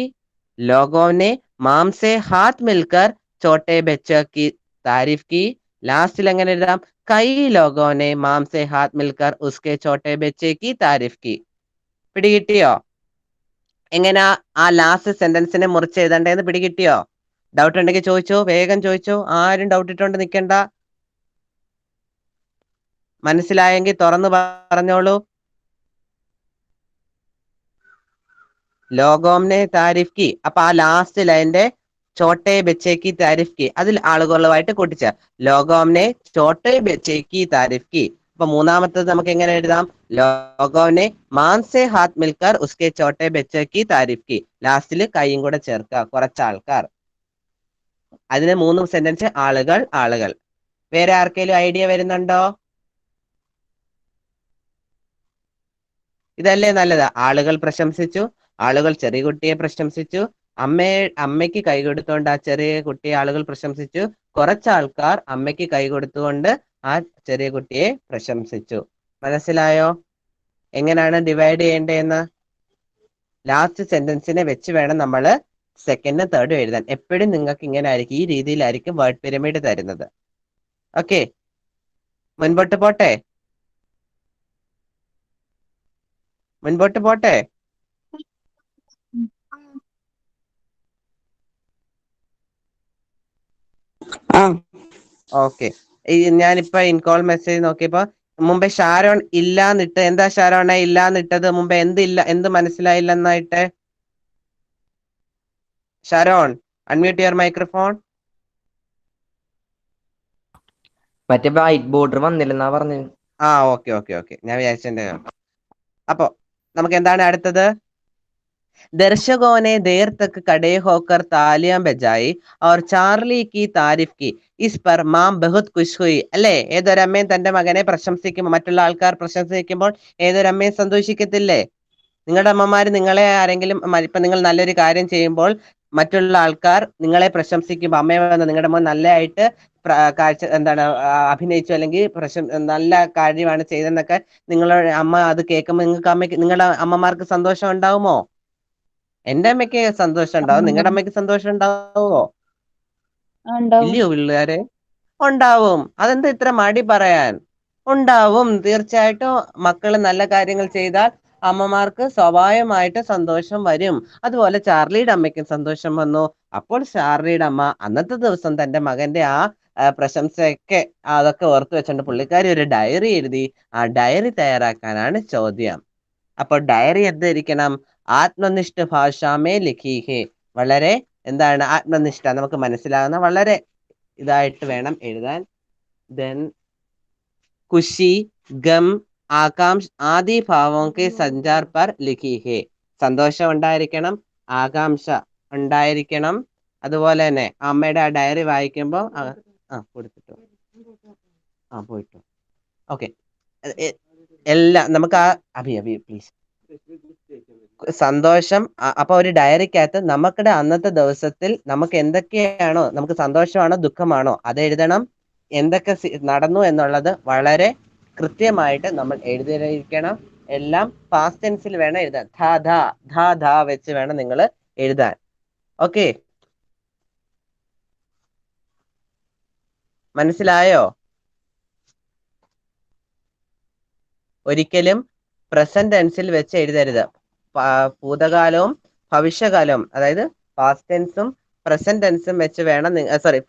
ലോകോംനെ മാംസെ ഹാത്ത് മിൽക്കർ ചോട്ടെ ബച്ച കി താരിഫ് കി, ലാസ്റ്റിൽ എങ്ങനെ എഴുതാം? കൈ ലോകോനെ മാംസെ ഹാത്ത് മിൽക്കർ ഉസ്കെ ചോട്ടെ ബച്ചേ കി താരിഫ് കി. പിടികിട്ടിയോ? എങ്ങനാ ആ ലാസ്റ്റ് സെന്റൻസിനെ മുറിച്ച് എഴുതണ്ടേന്ന് പിടികിട്ടിയോ? ഡൗട്ട് ഉണ്ടെങ്കിൽ ചോദിച്ചോ, വേഗം ചോദിച്ചോ. ആരും ഡൗട്ട് ഇട്ടോണ്ട് നിൽക്കണ്ട. മനസ്സിലായെങ്കിൽ തുറന്നു പറഞ്ഞോളൂ. ലോകോംനെ താരിഫ് കി, അപ്പൊ ആ ലാസ്റ്റ് ലൈന്റെ ചോട്ടെ ബച്ചേക്ക് താരിഫ് കി അതിൽ ആളുകളുമായിട്ട് കൂട്ടിച്ച ലോകോംനെ ചോട്ടെ ബച്ചേക്ക് താരിഫ് കി. അപ്പൊ മൂന്നാമത്തത് നമുക്ക് എങ്ങനെ എഴുതാം? ലോകോനെ മാംസെ ഹാത്ത് മിൽക്കർ ഉസ്കെ ചോട്ടെ ബച്ചേക്ക് താരിഫ് കി, ലാസ്റ്റിൽ കൈയും കൂടെ ചേർക്കുക, കുറച്ചാൾക്കാർ. അതിന് 3 സെന്റൻസ് ആളുകൾ. വേറെ ആർക്കെങ്കിലും ഐഡിയ വരുന്നുണ്ടോ? ഇതല്ലേ നല്ലത്? ആളുകൾ പ്രശംസിച്ചു, ആളുകൾ ചെറിയ കുട്ടിയെ പ്രശംസിച്ചു, അമ്മയ്ക്ക് കൈ കൊടുത്തുകൊണ്ട് ആ ചെറിയ കുട്ടിയെ ആളുകൾ പ്രശംസിച്ചു, കുറച്ചാൾക്കാർ അമ്മയ്ക്ക് കൈ കൊടുത്തുകൊണ്ട് ആ ചെറിയ കുട്ടിയെ പ്രശംസിച്ചു. മനസ്സിലായോ എങ്ങനെയാണ് ഡിവൈഡ് ചെയ്യേണ്ടതെന്ന്? ലാസ്റ്റ് സെന്റൻസിനെ വെച്ച് വേണം നമ്മൾ സെക്കൻഡും തേർഡും എഴുതാൻ. എപ്പോഴും നിങ്ങൾക്ക് ഇങ്ങനെ ആയിരിക്കും, ഈ രീതിയിലായിരിക്കും വേർഡ് പിരമിഡ് തരുന്നത്. ഓക്കെ, മുൻപോട്ട് പോട്ടെ. ഓക്കെ, ഞാനിപ്പോ ഇൻകോൾ മെസ്സേജ് നോക്കിയപ്പോ മുമ്പേ ഷാരോൺ ഇല്ലാന്നിട്ട്, എന്താ ഷാരോണെ ഇല്ലാന്നിട്ടത്? മുമ്പേ എന്ത് മനസ്സിലായില്ലെന്നായിട്ട്? Sharon unmute your microphone. മറ്റേ വൈറ്റ് ബോർഡർ വന്നില്ലെന്നാ പറഞ്ഞു. ഓക്കെ ഓക്കെ ഓക്കെ, ഞാൻ വിചാരിച്ചെന്റെ. അപ്പൊ നമുക്ക് എന്താണ് അടുത്തത്? दर्शकों ने देर तक खड़े होकर तालियां बजाई और ചാർലി की तारीफ की. इस पर മാം ബഹുത് ഖുഷ് ഹുയി. അല്ലേ? ഏതൊരമ്മയും തന്റെ മകനെ പ്രശംസിക്കുമ്പോൾ, മറ്റുള്ള ആൾക്കാർ പ്രശംസിക്കുമ്പോൾ ഏതൊരമ്മയും സന്തോഷിക്കത്തില്ലേ? നിങ്ങളുടെ അമ്മമാര് നിങ്ങളെ ആരെങ്കിലും ഇപ്പൊ നിങ്ങൾ നല്ലൊരു കാര്യം ചെയ്യുമ്പോൾ മറ്റുള്ള ആൾക്കാർ നിങ്ങളെ പ്രശംസിക്കുമ്പോൾ, അമ്മയെ വന്ന് നിങ്ങളുടെ മോൻ നല്ലതായിട്ട് കാഴ്ച എന്താണ് അഭിനയിച്ചു, അല്ലെങ്കിൽ നല്ല കാര്യമാണ് ചെയ്തെന്നൊക്കെ നിങ്ങളുടെ അമ്മ അത് കേൾക്കുമ്പോൾ നിങ്ങളുടെ അമ്മമാർക്ക് സന്തോഷം ഉണ്ടാവുമോ? എന്റെ അമ്മയ്ക്ക് സന്തോഷം ഉണ്ടാവും. നിങ്ങളുടെ അമ്മയ്ക്ക് സന്തോഷം ഉണ്ടാവുമോ? ഇല്ലയോ പിള്ളേരെ? ഉണ്ടാവും. അതെന്താ ഇത്ര മടി പറയാൻ? ഉണ്ടാവും. തീർച്ചയായിട്ടും മക്കള് നല്ല കാര്യങ്ങൾ ചെയ്താൽ അമ്മമാർക്ക് സ്വാഭാവികമായിട്ട് സന്തോഷം വരും. അതുപോലെ ചാർലിയുടെ അമ്മയ്ക്കും സന്തോഷം വന്നു. അപ്പോൾ ചാർലിയുടെ അമ്മ അന്നത്തെ ദിവസം തന്റെ മകന്റെ ആ പ്രശംസയൊക്കെ അതൊക്കെ ഓർത്തു വെച്ചോണ്ട് പുള്ളിക്കാരി ഒരു ഡയറി എഴുതി. ആ ഡയറി തയ്യാറാക്കാനാണ് ചോദ്യം. അപ്പൊ ഡയറി എന്തായിരിക്കണം? ആത്മനിഷ്ഠ ഭാഷാമേ ലിഖി ഹേ. വളരെ എന്താണ് ആത്മനിഷ്ഠ, നമുക്ക് മനസ്സിലാകുന്ന വളരെ ഇതായിട്ട് വേണം എഴുതാൻ. ദെൻ खुशी, ഗം, ആകാംക്ഷ ആദി ഭാവോं के संचार पर लिखी है. സന്തോഷം ഉണ്ടായിരിക്കണം, ആകാംക്ഷ ഉണ്ടായിരിക്കണം. അതുപോലെ തന്നെ അമ്മയുടെ ആ ഡയറി വായിക്കുമ്പോൾ കൊടുത്തിട്ടോ പോയിട്ടോ. ഓക്കെ, എല്ലാം നമുക്ക് ആ അഭി പ്ലീസ്. സന്തോഷം. അപ്പൊ ഒരു ഡയറിക്കകത്ത് നമുക്കിടെ അന്നത്തെ ദിവസത്തിൽ നമുക്ക് എന്തൊക്കെയാണോ, നമുക്ക് സന്തോഷമാണോ ദുഃഖമാണോ അത് എഴുതണം. എന്തൊക്കെ നടന്നു എന്നുള്ളത് വളരെ കൃത്യമായിട്ട് നമ്മൾ എഴുതിയിരിക്കണം. എല്ലാം പാസ്റ്റ് ടെൻസിൽ വേണം എഴുതാൻ. ധ വെച്ച് വേണം നിങ്ങൾ എഴുതാൻ. ഓക്കെ, മനസ്സിലായോ? ഒരിക്കലും പ്രസന്റ് ടെൻസിൽ വെച്ച് എഴുതരുത്. ഭൂതകാലവും ഭവിഷ്യകാലവും, അതായത് പാസ്റ്റ് ടെൻസും പ്രസന്റ് ടെൻസും വെച്ച് വേണം,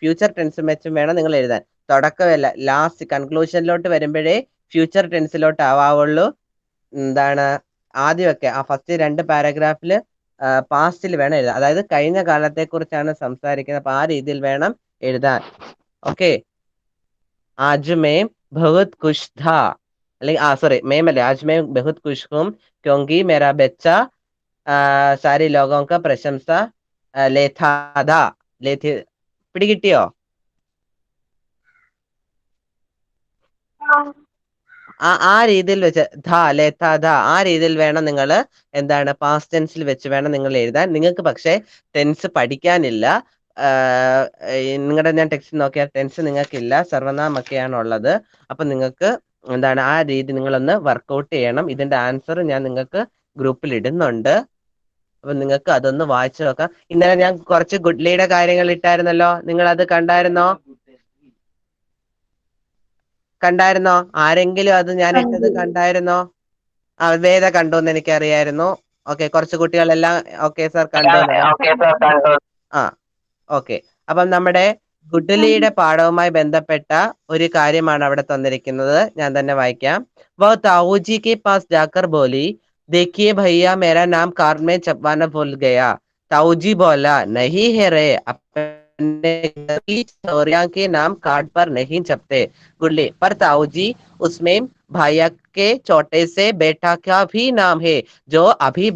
ഫ്യൂച്ചർ ടെൻസും വെച്ചും വേണം നിങ്ങൾ എഴുതാൻ. തുടക്കമല്ല, ലാസ്റ്റ് കൺക്ലൂഷനിലോട്ട് വരുമ്പോഴേ ഫ്യൂച്ചർ ടെൻസിലോട്ട് ആവാവുള്ളൂ. എന്താണ് ആദ്യമൊക്കെ ആ ഫസ്റ്റ് 2 പാരഗ്രാഫിൽ പാസ്റ്റിൽ വേണം എഴുതാൻ. അതായത് കഴിഞ്ഞ കാലത്തെ കുറിച്ചാണ് സംസാരിക്കുന്നത്. അപ്പൊ ആ രീതിയിൽ വേണം എഴുതാൻ. ഓക്കെ, ആജ് മേം ബഹുത് ഖുഷ് ഥാ, അല്ലെങ്കിൽ മേം അല്ലേ, ആജ് മേം ബഹുത് ഖുഷ് ഹൂം ക്യോങ്കി മേരാ ബച്ച സാരി ലോഗോं का പ്രശംസ ലേഥാ ഥാ. പിടികിട്ടിയോ? ആ രീതിയിൽ വെച്ച് ആ രീതിയിൽ വേണം നിങ്ങൾ എന്താണ് പാസ്റ്റ് ടെൻസിൽ വെച്ച് വേണം നിങ്ങൾ എഴുതാൻ. നിങ്ങൾക്ക് പക്ഷേ ടെൻസ് പഠിക്കാനില്ല. നിങ്ങളുടെ ഞാൻ ടെക്സ്റ്റ് നോക്കിയാൽ ടെൻസ് നിങ്ങൾക്കില്ല, സർവനാമൊക്കെയാണ് ഉള്ളത്. അപ്പൊ നിങ്ങൾക്ക് എന്താണ് ആ രീതി നിങ്ങളൊന്ന് വർക്കൗട്ട് ചെയ്യണം. ഇതിന്റെ ആൻസർ ഞാൻ നിങ്ങൾക്ക് ഗ്രൂപ്പിൽ ഇടുന്നുണ്ട്. അപ്പൊ നിങ്ങൾക്ക് അതൊന്ന് വായിച്ചു നോക്കാം. ഇന്നലെ ഞാൻ കുറച്ച് ഗുഡ്ലിയുടെ കാര്യങ്ങൾ ഇട്ടായിരുന്നല്ലോ, നിങ്ങൾ അത് കണ്ടായിരുന്നോ? ആരെങ്കിലും അത് ഞാൻ ഇട്ടത് കണ്ടായിരുന്നോ? വേദ കണ്ടു എന്ന് എനിക്കറിയായിരുന്നു. ഓക്കെ, കുറച്ച് കുട്ടികളെല്ലാം ഓക്കെ സർ കണ്ടു. ഓക്കെ, അപ്പം നമ്മുടെ ഗുഡ്ലിയുടെ പാഠവുമായി ബന്ധപ്പെട്ട ഒരു കാര്യമാണ് അവിടെ തന്നിരിക്കുന്നത്. ഞാൻ തന്നെ വായിക്കാം. വോ താഊജി കെ പാസ് ജാക്കർ ബോലി, देखिए भैया मेरा नाम कार में छपवाना भूल गया. ताऊजी बोला, नहीं है रे, अपने छोरिया के नाम कार्ड पर नहीं छपते. गुल्ली, पर ताऊजी उसमें भैया के छोटे से बेटा का भी नाम है, जो अभी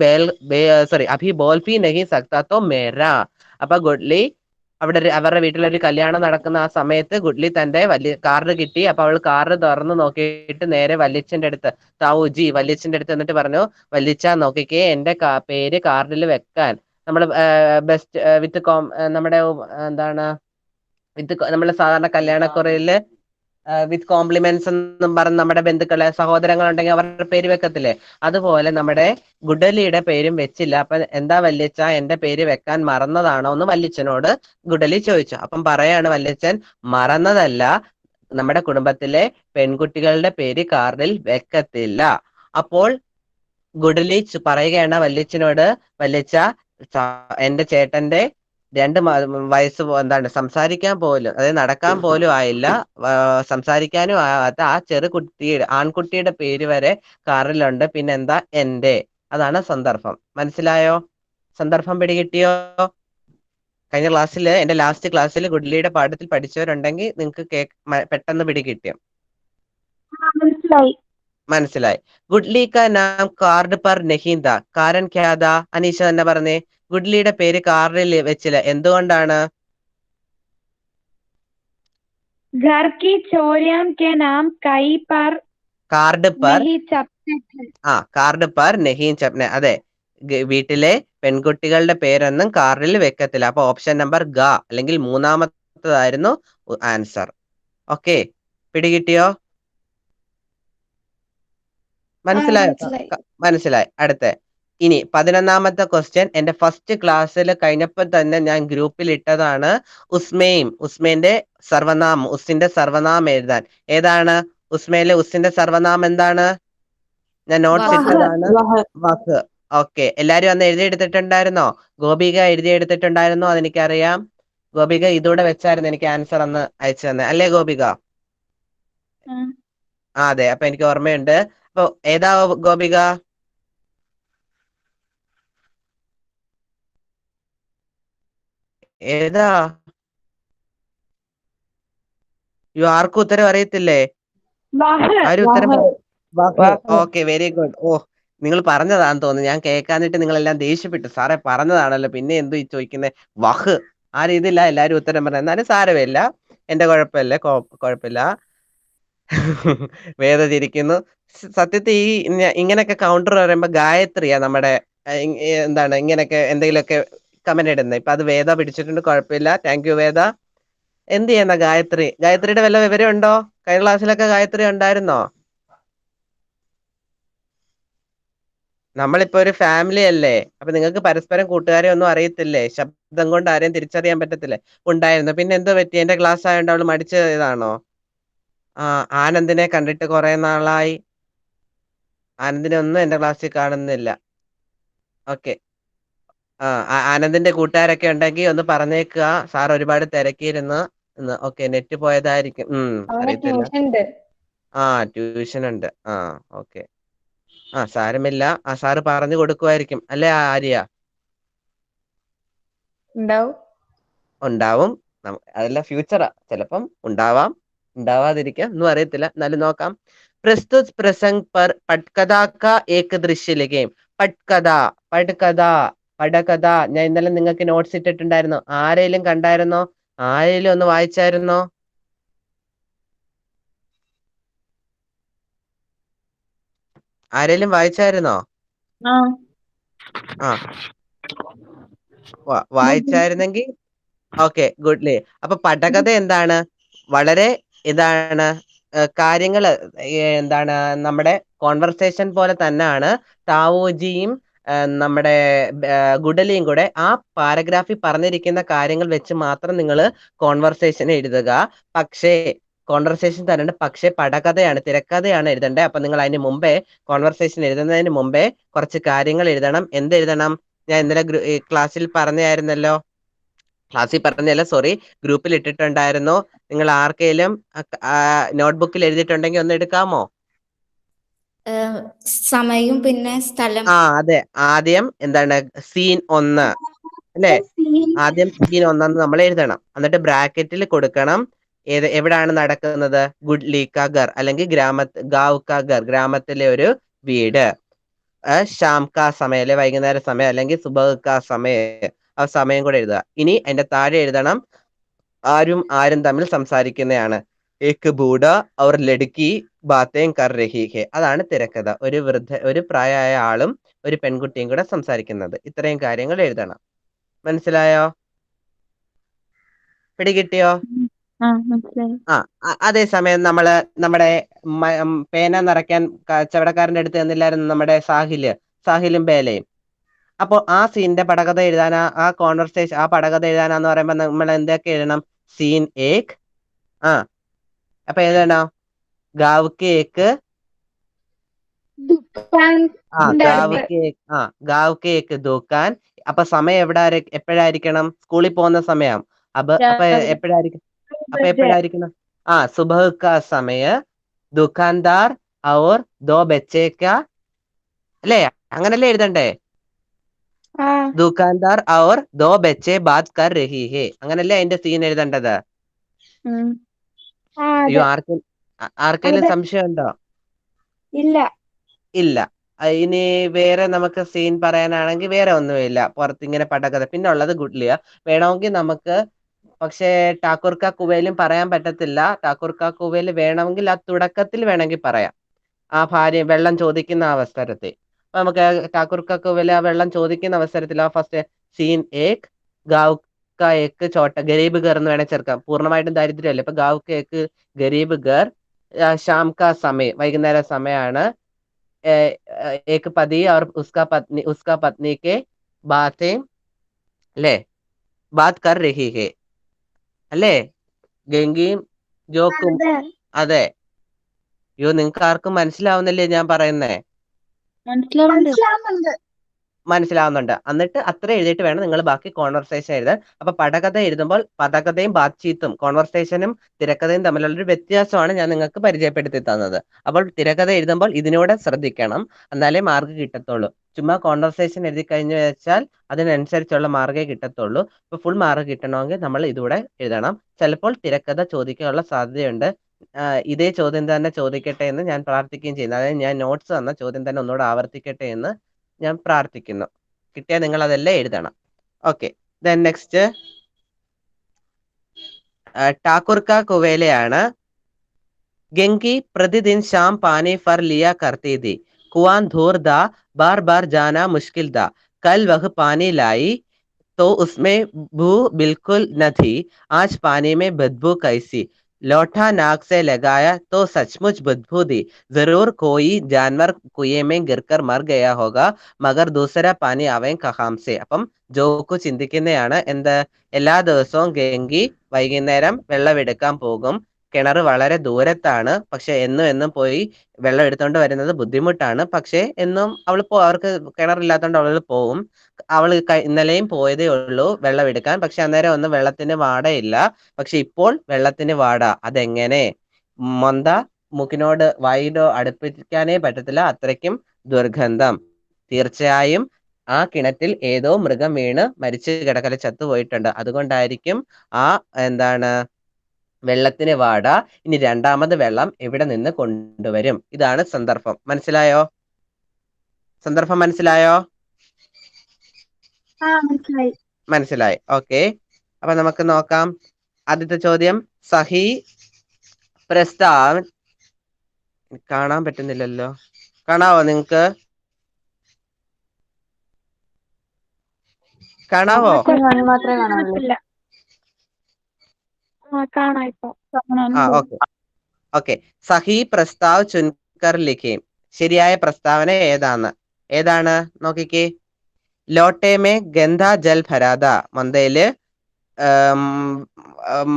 अभी बोल भी नहीं सकता, तो मेरा. അപ്പൊ ഗുഡ്ലി അവരുടെ വീട്ടിലൊരു കല്യാണം നടക്കുന്ന ആ സമയത്ത് ഗുഡ്ലി തന്റെ കാർഡ് കിട്ടി. അപ്പൊ അവൾ കാർഡ് തുറന്ന് നോക്കിയിട്ട് നേരെ വല്യച്ഛന്റെ അടുത്ത്, താഊജി വല്യച്ഛന്റെ അടുത്ത് എന്നിട്ട് പറഞ്ഞു, വല്യച്ഛ നോക്കിക്കേ, എന്റെ പേര് കാർഡിൽ വെക്കാൻ നമ്മൾ ബെസ്റ്റ് വിത്ത് നമ്മുടെ എന്താണ് നമ്മള് സാധാരണ കല്യാണക്കുറയില് വിത്ത് കോംപ്ലിമെന്റ്സ് എന്നും പറഞ്ഞ് നമ്മുടെ ബന്ധുക്കളെ സഹോദരങ്ങളുണ്ടെങ്കിൽ അവരുടെ പേര് വെക്കത്തില്ലേ, അതുപോലെ നമ്മുടെ ഗുഡലിയുടെ പേരും വെച്ചില്ല. അപ്പൊ എന്താ വല്യച്ഛ, എന്റെ പേര് വെക്കാൻ മറന്നതാണോ എന്ന് വല്യച്ഛനോട് ഗുഡലി ചോദിച്ചു. അപ്പം പറയാണ് വല്യച്ഛൻ, മറന്നതല്ല, നമ്മുടെ കുടുംബത്തിലെ പെൺകുട്ടികളുടെ പേര് കാർഡിൽ വെക്കത്തില്ല. അപ്പോൾ ഗുഡലി പറയുകയാണ് വല്യച്ഛനോട്, വല്യച്ഛ, എന്റെ ചേട്ടന്റെ 2 വയസ്സ് എന്താണ് സംസാരിക്കാൻ പോലും, അതായത് നടക്കാൻ പോലും ആയില്ല, സംസാരിക്കാനും ആകാത്ത ആ ആൺകുട്ടിയുടെ പേര് വരെ കാറിലുണ്ട്. പിന്നെന്താ എന്റെ. അതാണ് സന്ദർഭം. മനസ്സിലായോ? സന്ദർഭം പിടികിട്ടിയോ? കഴിഞ്ഞ ക്ലാസ്സിൽ എന്റെ ലാസ്റ്റ് ക്ലാസ്സിൽ ഗുഡ്ലിയുടെ പാഠത്തിൽ പഠിച്ചവരുണ്ടെങ്കിൽ നിങ്ങൾക്ക് പെട്ടെന്ന് പിടികിട്ടിയോ? മനസ്സിലായി. ഗുഡ്ലി കാ നാം കാർഡ് പർ നഹീ താ കാരൻ ക്യാ താ? അനീഷ തന്നെ പറഞ്ഞേ. ഗുഡ്ലിയുടെ പേര് കാർഡിൽ വെച്ചില്ല, എന്തുകൊണ്ടാണ്? घर की चोरियां के नाम कई पर കാർഡ് പർ नहीं छपते थे. കാർഡ് പർ നഹീ ചപ്നെ. അതെ, വീട്ടിലെ പെൺകുട്ടികളുടെ പേരൊന്നും കാർഡിൽ വെക്കത്തില്ല. അപ്പൊ ഓപ്ഷൻ നമ്പർ ഗ അല്ലെങ്കിൽ മൂന്നാമത്തതായിരുന്നു ആൻസർ. ഓക്കെ, പിടികിട്ടിയോ? മനസ്സിലായോ? മനസ്സിലായി. അടുത്ത ഇനി 11ാമത്തെ ക്വസ്റ്റ്യൻ എന്റെ ഫസ്റ്റ് ക്ലാസ്സിൽ കഴിഞ്ഞപ്പോൾ തന്നെ ഞാൻ ഗ്രൂപ്പിൽ ഇട്ടതാണ്. ഉസ്മേന്റെ സർവനാമം, ഉസിന്റെ സർവനാമം എഴുതാൻ. ഏതാണ് ഉസ്മയിലെ ഉസിന്റെ സർവനാമം? എന്താണ്? ഞാൻ നോട്ട്സ് ഇട്ടതാണ്. വഹ്. ഓക്കെ, എല്ലാരും അന്ന് എഴുതിയെടുത്തിട്ടുണ്ടായിരുന്നോ? ഗോപിക എഴുതിയെടുത്തിട്ടുണ്ടായിരുന്നോ? അതെനിക്കറിയാം. ഗോപിക ഇതൂടെ വെച്ചായിരുന്നു എനിക്ക് ആൻസർ അന്ന് അയച്ചു തന്നെ, അല്ലേ ഗോപിക? അതെ, അപ്പൊ എനിക്ക് ഓർമ്മയുണ്ട്. അപ്പൊ ഏതാ ഗോപിക? ഏതാ? ആർക്കും ഉത്തരം അറിയത്തില്ലേ? ആരും ഉത്തരം ഓക്കെ, വെരി ഗുഡ്. ഓ, നിങ്ങൾ പറഞ്ഞതാന്ന് തോന്നുന്നു, ഞാൻ കേൾക്കാന്നിട്ട് നിങ്ങളെല്ലാം ദേഷ്യപ്പെട്ടു. സാറേ പറഞ്ഞതാണല്ലോ, പിന്നെ എന്തു ചോദിക്കുന്നത്? വഹ്. ആ രീതിയില്ല എല്ലാരും ഉത്തരം പറഞ്ഞത്. എന്നാലും സാരമില്ല, എന്റെ കുഴപ്പമില്ല, കുഴപ്പമില്ല. വേദ ചിരിക്കുന്നു. സത്യത്തിൽ ഈ ഇങ്ങനെയൊക്കെ കൗണ്ടർ പറയുമ്പോ ഗായത്രിയാ നമ്മുടെ എന്താണ് ഇങ്ങനെയൊക്കെ എന്തെങ്കിലുമൊക്കെ കമന്റ് ഇടുന്നത്. ഇപ്പൊ അത് വേദ പിടിച്ചിട്ടുണ്ട്, കുഴപ്പമില്ല. താങ്ക് യു വേദ. എന്ത് ചെയ്യുന്ന ഗായത്രിയുടെ വല്ല വിവരം ഉണ്ടോ? കഴിഞ്ഞ ക്ലാസ്സിലൊക്കെ ഗായത്രി ഉണ്ടായിരുന്നോ? നമ്മളിപ്പോ ഒരു ഫാമിലി അല്ലേ, അപ്പൊ നിങ്ങൾക്ക് പരസ്പരം കൂട്ടുകാരെ ഒന്നും അറിയത്തില്ലേ? ശബ്ദം കൊണ്ട് ആരെയും തിരിച്ചറിയാൻ പറ്റത്തില്ലേ? ഉണ്ടായിരുന്നു. പിന്നെ എന്തോ പറ്റി? എന്റെ ക്ലാസ് ആയതുകൊണ്ട് അവള് മടിച്ചതാണോ? ആനന്ദിനെ കണ്ടിട്ട് കുറെ നാളായി. ആനന്ദിനെ ഒന്നും എന്റെ ക്ലാസ്സിൽ കാണുന്നില്ല. ഓക്കെ, ആനന്ദിന്റെ കൂട്ടുകാരൊക്കെ ഉണ്ടെങ്കിൽ ഒന്ന് പറഞ്ഞേക്കുക. സാർ ഒരുപാട് തിരക്കിയിരുന്നു. ഓക്കെ, നെറ്റ് പോയതായിരിക്കും. അറിയത്തില്ല. ട്യൂഷൻ ഉണ്ട്. ഓക്കെ. സാരമില്ല. സാറ് പറഞ്ഞു കൊടുക്കുമായിരിക്കും, അല്ലേ ആര്യ? ഉണ്ടാവും. അതെല്ലാം ഫ്യൂച്ചറാ, ചിലപ്പം ഉണ്ടാവാം, ഉണ്ടാവാതിരിക്കാം, ഒന്നും അറിയത്തില്ല. എന്നാലും നോക്കാം. പ്രസ്തുത് പ്രസംഗ് പർ പട്കഥാ കാ ഏക് ദൃശ്യ ലിഖേം. പടകഥ ഞാൻ ഇന്നലെ നിങ്ങൾക്ക് നോട്ട്സ് ഇട്ടിട്ടുണ്ടായിരുന്നു. ആരെങ്കിലും കണ്ടായിരുന്നോ? ആരെങ്കിലും ഒന്ന് വായിച്ചായിരുന്നോ? ആരെങ്കിലും വായിച്ചായിരുന്നോ? വായിച്ചായിരുന്നെങ്കിൽ ഓക്കെ, ഗുഡ്ലി. അപ്പൊ പടകഥ എന്താണ്? വളരെ ഇതാണ് കാര്യങ്ങള് എന്താണ് നമ്മുടെ കോൺവെർസേഷൻ പോലെ തന്നെയാണ് താവോജിയും നമ്മുടെ ഗുഡലിയും കൂടെ ആ പാരഗ്രാഫിൽ പറഞ്ഞിരിക്കുന്ന കാര്യങ്ങൾ വെച്ച് മാത്രം നിങ്ങൾ കോൺവെർസേഷൻ എഴുതുക. പക്ഷേ കോൺവെർസേഷൻ തരുന്നുണ്ട്, പക്ഷേ പടകഥയാണ്, തിരക്കഥയാണ് എഴുതേണ്ടത്. അപ്പൊ നിങ്ങൾ അതിന് മുമ്പേ കോൺവെർസേഷൻ എഴുതുന്നതിന് മുമ്പേ കുറച്ച് കാര്യങ്ങൾ എഴുതണം. എന്തെഴുതണം? ഞാൻ ഇന്നലെ ക്ലാസ്സിൽ പറഞ്ഞായിരുന്നല്ലോ. ക്ലാസ്സിൽ പറഞ്ഞല്ല, സോറി, ഗ്രൂപ്പിൽ ഇട്ടിട്ടുണ്ടായിരുന്നു. നിങ്ങൾ ആർക്കെങ്കിലും നോട്ട്ബുക്കിൽ എഴുതിയിട്ടുണ്ടെങ്കിൽ ഒന്ന് എടുക്കാമോ? സമയവും പിന്നെ സ്ഥലം. അതെ, ആദ്യം എന്താണ് സീൻ 1 അല്ലേ? ആദ്യം സീൻ 1 നമ്മൾ എഴുതണം. എന്നിട്ട് ബ്രാക്കറ്റിൽ കൊടുക്കണം എവിടാണ് നടക്കുന്നത്. ഗുഡ്ലി കാ ഘർ അല്ലെങ്കിൽ ഗാവ് കാ ഘർ, ഗ്രാമത്തിലെ ഒരു വീട്. ഷാം കാ സമയം അല്ലെ വൈകുന്നേര സമയം, അല്ലെങ്കിൽ സുബഹ് കാ സമയം, ആ സമയം കൂടെ എഴുതുക. ഇനി അതിന്റെ താഴെ എഴുതണം ആരും തമ്മിൽ സംസാരിക്കുന്നതാണ്. ഏക് ബൂഢ ഔർ ലഡ്കി ബാത്തേം കർ രഹി ഹെ. അതാണ് തിരക്കഥ. ഒരു പ്രായമായ ആളും ഒരു പെൺകുട്ടിയും കൂടെ സംസാരിക്കുന്നത്. ഇത്രയും കാര്യങ്ങൾ എഴുതണം. മനസ്സിലായോ? പിടികിട്ടിയോ? അതേസമയം നമ്മുടെ പേന നിറയ്ക്കാൻ കച്ചവടക്കാരന്റെ അടുത്ത് ചെന്നില്ലായിരുന്നു നമ്മുടെ സാഹിലും ബേലയും. അപ്പോൾ ആ സീനിന്റെ പടകഥ എഴുതാനാ, ആ കോൺവെർസേഷൻ, ആ പടകഥ എഴുതാനാന്ന് പറയുമ്പോൾ നമ്മൾ എന്തൊക്കെ എഴുതണം? സീൻ 1. അപ്പൊ എഴുതണോ? ഗാവ് കേക്ക് ഗാവ് കേക്ക് ദുക്കാൻ. അപ്പൊ സമയം എപ്പോഴായിരിക്കണം? സ്കൂളിൽ പോകുന്ന സമയം. അപ്പൊ എപ്പോഴായിരിക്കണം? സുബഹ് കാ സമയ ദുക്കാൻദാർ ഔർ ദോ ബച്ചേ കാ, അല്ലേ? അങ്ങനല്ലേ എഴുതണ്ടേ? ദുകാൻദാർ ഔർ ദോ ബच्चे ബാത് കർ രഹി ഹേ. അങ്ങനല്ലേ അതിന്റെ സീൻ എഴുതേണ്ടത്? അയ്യോ, ആർക്കെങ്കിലും സംശയം ഉണ്ടോ? ഇല്ല. ഇല്ല. ഇനി വേറെ നമുക്ക് സീൻ പറയാനാണെങ്കിൽ വേറെ ഒന്നുമില്ല. പുറത്തിങ്ങനെ പടകഥ. പിന്നെ ഉള്ളത് ഗുഡ്ലിയ. വേണമെങ്കിൽ നമുക്ക്, പക്ഷേ ഠാക്കൂർ കാ കുവേലും പറയാൻ പറ്റത്തില്ല. ഠാക്കൂർ കാ കുവേൽ വേണമെങ്കിൽ ആ തുടക്കത്തിൽ വേണമെങ്കിൽ പറയാം, ആ ഭാര്യ വെള്ളം ചോദിക്കുന്ന അവസരത്തിൽ. അപ്പൊ നമുക്ക് ഠാക്കൂർ കാ കുവേൽ ആ വെള്ളം ചോദിക്കുന്ന അവസരത്തിൽ ആ ഫസ്റ്റ് സീൻ ഏക് ഗാവ് കാ ഏക് ചോട്ട ഗരീബ് ഘർ എന്ന് വേണേൽ ചേർക്കാം. പൂർണ്ണമായിട്ടും ദാരിദ്ര്യമല്ലേ. ഇപ്പൊ ഗാവ് കാ ഏക് ഗരീബ് ഘർ, ഷാം കാ സമയം, വൈകുന്നേര സമയമാണ്. एक पति और उसका पत्नी के बातें അല്ലേ ബാത് കർ രഹി ഹേ അല്ലേ? ഗംഗയും ജോക്കും. അതെ. അയ്യോ, നിങ്ങൾക്ക് ആർക്കും മനസ്സിലാവുന്നില്ലേ ഞാൻ പറയുന്നേ? മനസ്സിലാവുന്നുണ്ട്. എന്നിട്ട് അത്ര എഴുതിയിട്ട് വേണം നിങ്ങൾ ബാക്കി കോൺവെർസേഷൻ എഴുതാൻ. അപ്പൊ പടകഥ എഴുതുമ്പോൾ പടകഥയും ബാത്ചീത്തും കോൺവെർസേഷനും തിരക്കഥയും തമ്മിലുള്ളൊരു വ്യത്യാസമാണ് ഞാൻ നിങ്ങൾക്ക് പരിചയപ്പെടുത്തി തന്നത്. അപ്പോൾ തിരക്കഥ എഴുതുമ്പോൾ ഇതിനൂടെ ശ്രദ്ധിക്കണം, എന്നാലേ മാർക്ക് കിട്ടത്തുള്ളൂ. ചുമ്മാ കോൺവെർസേഷൻ എഴുതി കഴിഞ്ഞു വെച്ചാൽ അതിനനുസരിച്ചുള്ള മാർക്കേ കിട്ടത്തുള്ളൂ. ഇപ്പൊ ഫുൾ മാർക്ക് കിട്ടണമെങ്കിൽ നമ്മൾ ഇതുകൂടെ എഴുതണം. ചിലപ്പോൾ തിരക്കഥ ചോദിക്കാനുള്ള സാധ്യതയുണ്ട്. ഇതേ ചോദ്യം തന്നെ ചോദിക്കട്ടെ എന്ന് ഞാൻ പ്രാർത്ഥിക്കുകയും ചെയ്യുന്നു. അതായത് ഞാൻ നോട്ട്സ് തന്ന ചോദ്യം തന്നെ ഒന്നുകൂടെ ആവർത്തിക്കട്ടെ എന്ന് ഞാൻ പ്രാർത്ഥിക്കുന്നു. കിട്ടിയാൽ നിങ്ങൾ അതെല്ലാം എഴുതണം. ഓക്കെ, ദെൻ നെക്സ്റ്റ് ഠാക്കൂർ കാ കുവേലയാണ്. ഗംഗി പ്രതിദിൻ शाम पानी फर लिया करती थी, कुआं दूर था, बार बार जाना मुश्किल था, कल वह पानी लाई तो उसमें बू बिल्कुल न थी, आज पानी में बदबू कैसी, लोटा नाक से लगाया तो सचमुच बदबू थी, जरूर कोई जानवर कुएं में गिरकर मर गया होगा, मगर दूसरा पानी आवे कहां से. അപ്പം ജോക്കു ചിന്തിക്കുന്നതാണ് എന്ത്, എല്ലാ ദിവസവും ഗംഗി വൈകുന്നേരം വെള്ളമെടുക്കാൻ പോകും. കിണർ വളരെ ദൂരത്താണ്, പക്ഷെ എന്നും പോയി വെള്ളം എടുത്തോണ്ട് വരുന്നത് ബുദ്ധിമുട്ടാണ്. പക്ഷെ എന്നും അവർക്ക് കിണറില്ലാത്തോണ്ട് അവൾ പോകും. അവൾ ഇന്നലെയും പോയതേ ഉള്ളൂ വെള്ളം എടുക്കാൻ. പക്ഷെ അന്നേരം ഒന്നും വെള്ളത്തിന് വാടയില്ല. പക്ഷെ ഇപ്പോൾ വെള്ളത്തിന് വാട. അതെങ്ങനെ? മൊന്ത മൂക്കിനോട് വായിലോ അടുപ്പിക്കാനേ പറ്റത്തില്ല, അത്രയ്ക്കും ദുർഗന്ധം. തീർച്ചയായും ആ കിണറ്റിൽ ഏതോ മൃഗം വീണ് മരിച്ചു കിടക്കല ചത്തുപോയിട്ടുണ്ട്. അതുകൊണ്ടായിരിക്കും ആ എന്താണ് വെള്ളത്തിന് വാട. ഇനി രണ്ടാമത് വെള്ളം എവിടെ നിന്ന് കൊണ്ടുവരും? ഇതാണ് സന്ദർഭം. മനസ്സിലായോ? സന്ദർഭം മനസ്സിലായോ? മനസ്സിലായി. ഓക്കെ, അപ്പൊ നമുക്ക് നോക്കാം. ആദ്യത്തെ ചോദ്യം സഹി പ്രസ്താവ്. കാണാൻ പറ്റുന്നില്ലല്ലോ, കാണാവോ നിങ്ങക്ക്? കാണാവോ? ഓക്കെ. സഹി പ്രസ്താവ് ചുൻകർ ലിഖേ. ശരിയായ പ്രസ്താവന ഏതാണ് നോക്കിക്കേ. ലോട്ടേമേ ഗന്ധ ജൽ ഭരാത. മൊന്തയില്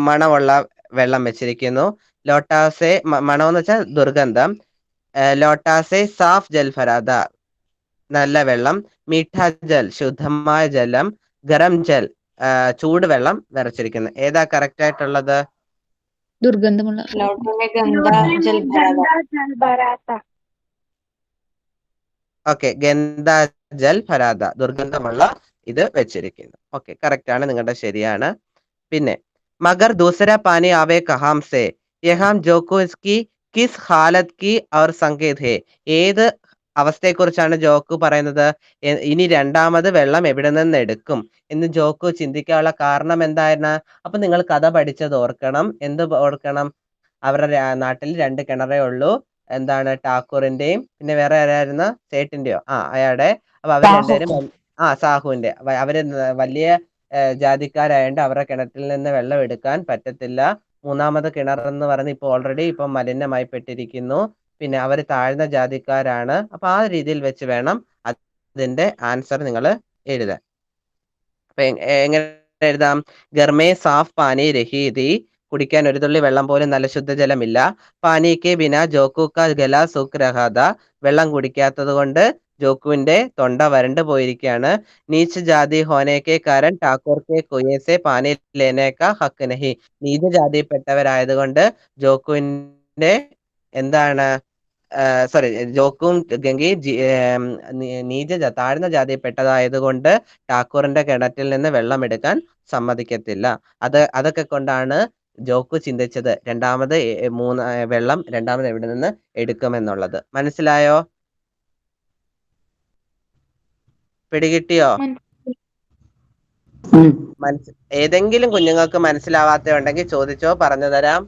മണമുള്ള വെള്ളം വെച്ചിരിക്കുന്നു. ലോട്ടാസെ മണമെന്ന് വെച്ചാൽ ദുർഗന്ധം. ലോട്ടാസെ സാഫ് ജൽ ഭരാത, നല്ല വെള്ളം. മീഠ ജൽ ശുദ്ധമായ ജലം. ഗരം ജൽ ചൂടുവെള്ളം നിറച്ചിരിക്കുന്നു. ഏതാ കറക്റ്റ് ആയിട്ടുള്ളത്? ദുർഗന്ധമുള്ള. ഓക്കെ, ഗന്ധ ജൽ ഭരാത, ദുർഗന്ധമുള്ള ഇത് വെച്ചിരിക്കുന്നു. ഓക്കെ, കറക്റ്റ് ആണ്, നിങ്ങളുടെ ശരിയാണ്. പിന്നെ മഗർ ദൂസര പാനി ആവേ കഹാം സെ, യഹാം ജോക്കോസ്കി കിസ് ഹാലത് കി ഔർ സങ്കേത് ഹേ. ഏത് അവസ്ഥയെക്കുറിച്ചാണ് ജോക്കു പറയുന്നത്? ഇനി രണ്ടാമത് വെള്ളം എവിടെ നിന്ന് എടുക്കും എന്ന് ജോക്കു ചിന്തിക്കാനുള്ള കാരണം എന്തായിരുന്നു? അപ്പൊ നിങ്ങൾ കഥ പഠിച്ചത് ഓർക്കണം. എന്ത് ഓർക്കണം? അവരുടെ നാട്ടിൽ 2 കിണറേ ഉള്ളൂ. എന്താണ്, ഠാക്കൂറിന്റെയും പിന്നെ വേറെ ആരായിരുന്നു, സേട്ടിന്റെയോ? അയാളുടെ. അപ്പൊ അവർ രണ്ടുപേരും സാഹുവിന്റെ. അവര് വലിയ ജാതിക്കാരായതുകൊണ്ട് അവരുടെ കിണറ്റിൽ നിന്ന് വെള്ളം എടുക്കാൻ പറ്റത്തില്ല. മൂന്നാമത് കിണർ എന്ന് പറഞ്ഞ് ഇപ്പൊ ഓൾറെഡി ഇപ്പൊ മലിനമായിപ്പെട്ടിരിക്കുന്നു. പിന്നെ അവർ താഴ്ന്ന ജാതിക്കാരാണ്. അപ്പൊ ആ രീതിയിൽ വെച്ച് വേണം അതിന്റെ ആൻസർ നിങ്ങൾ എഴുതാൻ. അപ്പൊ എങ്ങനെ എഴുതാം? ഗർമേ സാഫ് പാനി രഹീതി, കുടിക്കാൻ ഒരു തുള്ളി വെള്ളം പോലും നല്ല ശുദ്ധജലമില്ല. പാനിക്ക് ബിന ജോക്കു കാ ഗല സുഖ് രഹാദ, വെള്ളം കുടിക്കാത്തത് കൊണ്ട് ജോക്കുവിന്റെ തൊണ്ട വരണ്ടു പോയിരിക്കുകയാണ്. നീച്ച് ജാതി ഹോനേക്കെ കാരൻ ഠാക്കൂർ കെ കുയേസെ പാനി ലേനേക്ക ഹക്ക് നഹി, നീച ജാതിപ്പെട്ടവരായതുകൊണ്ട് ജോക്കുവിന്റെ എന്താണ് സോറി, ജോക്കും ഗംഗയും താഴ്ന്ന ജാതിയിൽപ്പെട്ടതായതുകൊണ്ട് ഠാക്കൂറിന്റെ കിണറ്റിൽ നിന്ന് വെള്ളം എടുക്കാൻ സമ്മതിക്കത്തില്ല. അതൊക്കെ കൊണ്ടാണ് ജോക്കു ചിന്തിച്ചത് രണ്ടാമത് വെള്ളം രണ്ടാമത് എവിടെ നിന്ന് എടുക്കുമെന്നുള്ളത്. മനസ്സിലായോ? പിടികിട്ടിയോ? ഏതെങ്കിലും കുഞ്ഞുങ്ങൾക്ക് മനസ്സിലാവാത്ത ഉണ്ടെങ്കിൽ ചോദിച്ചോ, പറഞ്ഞു തരാം.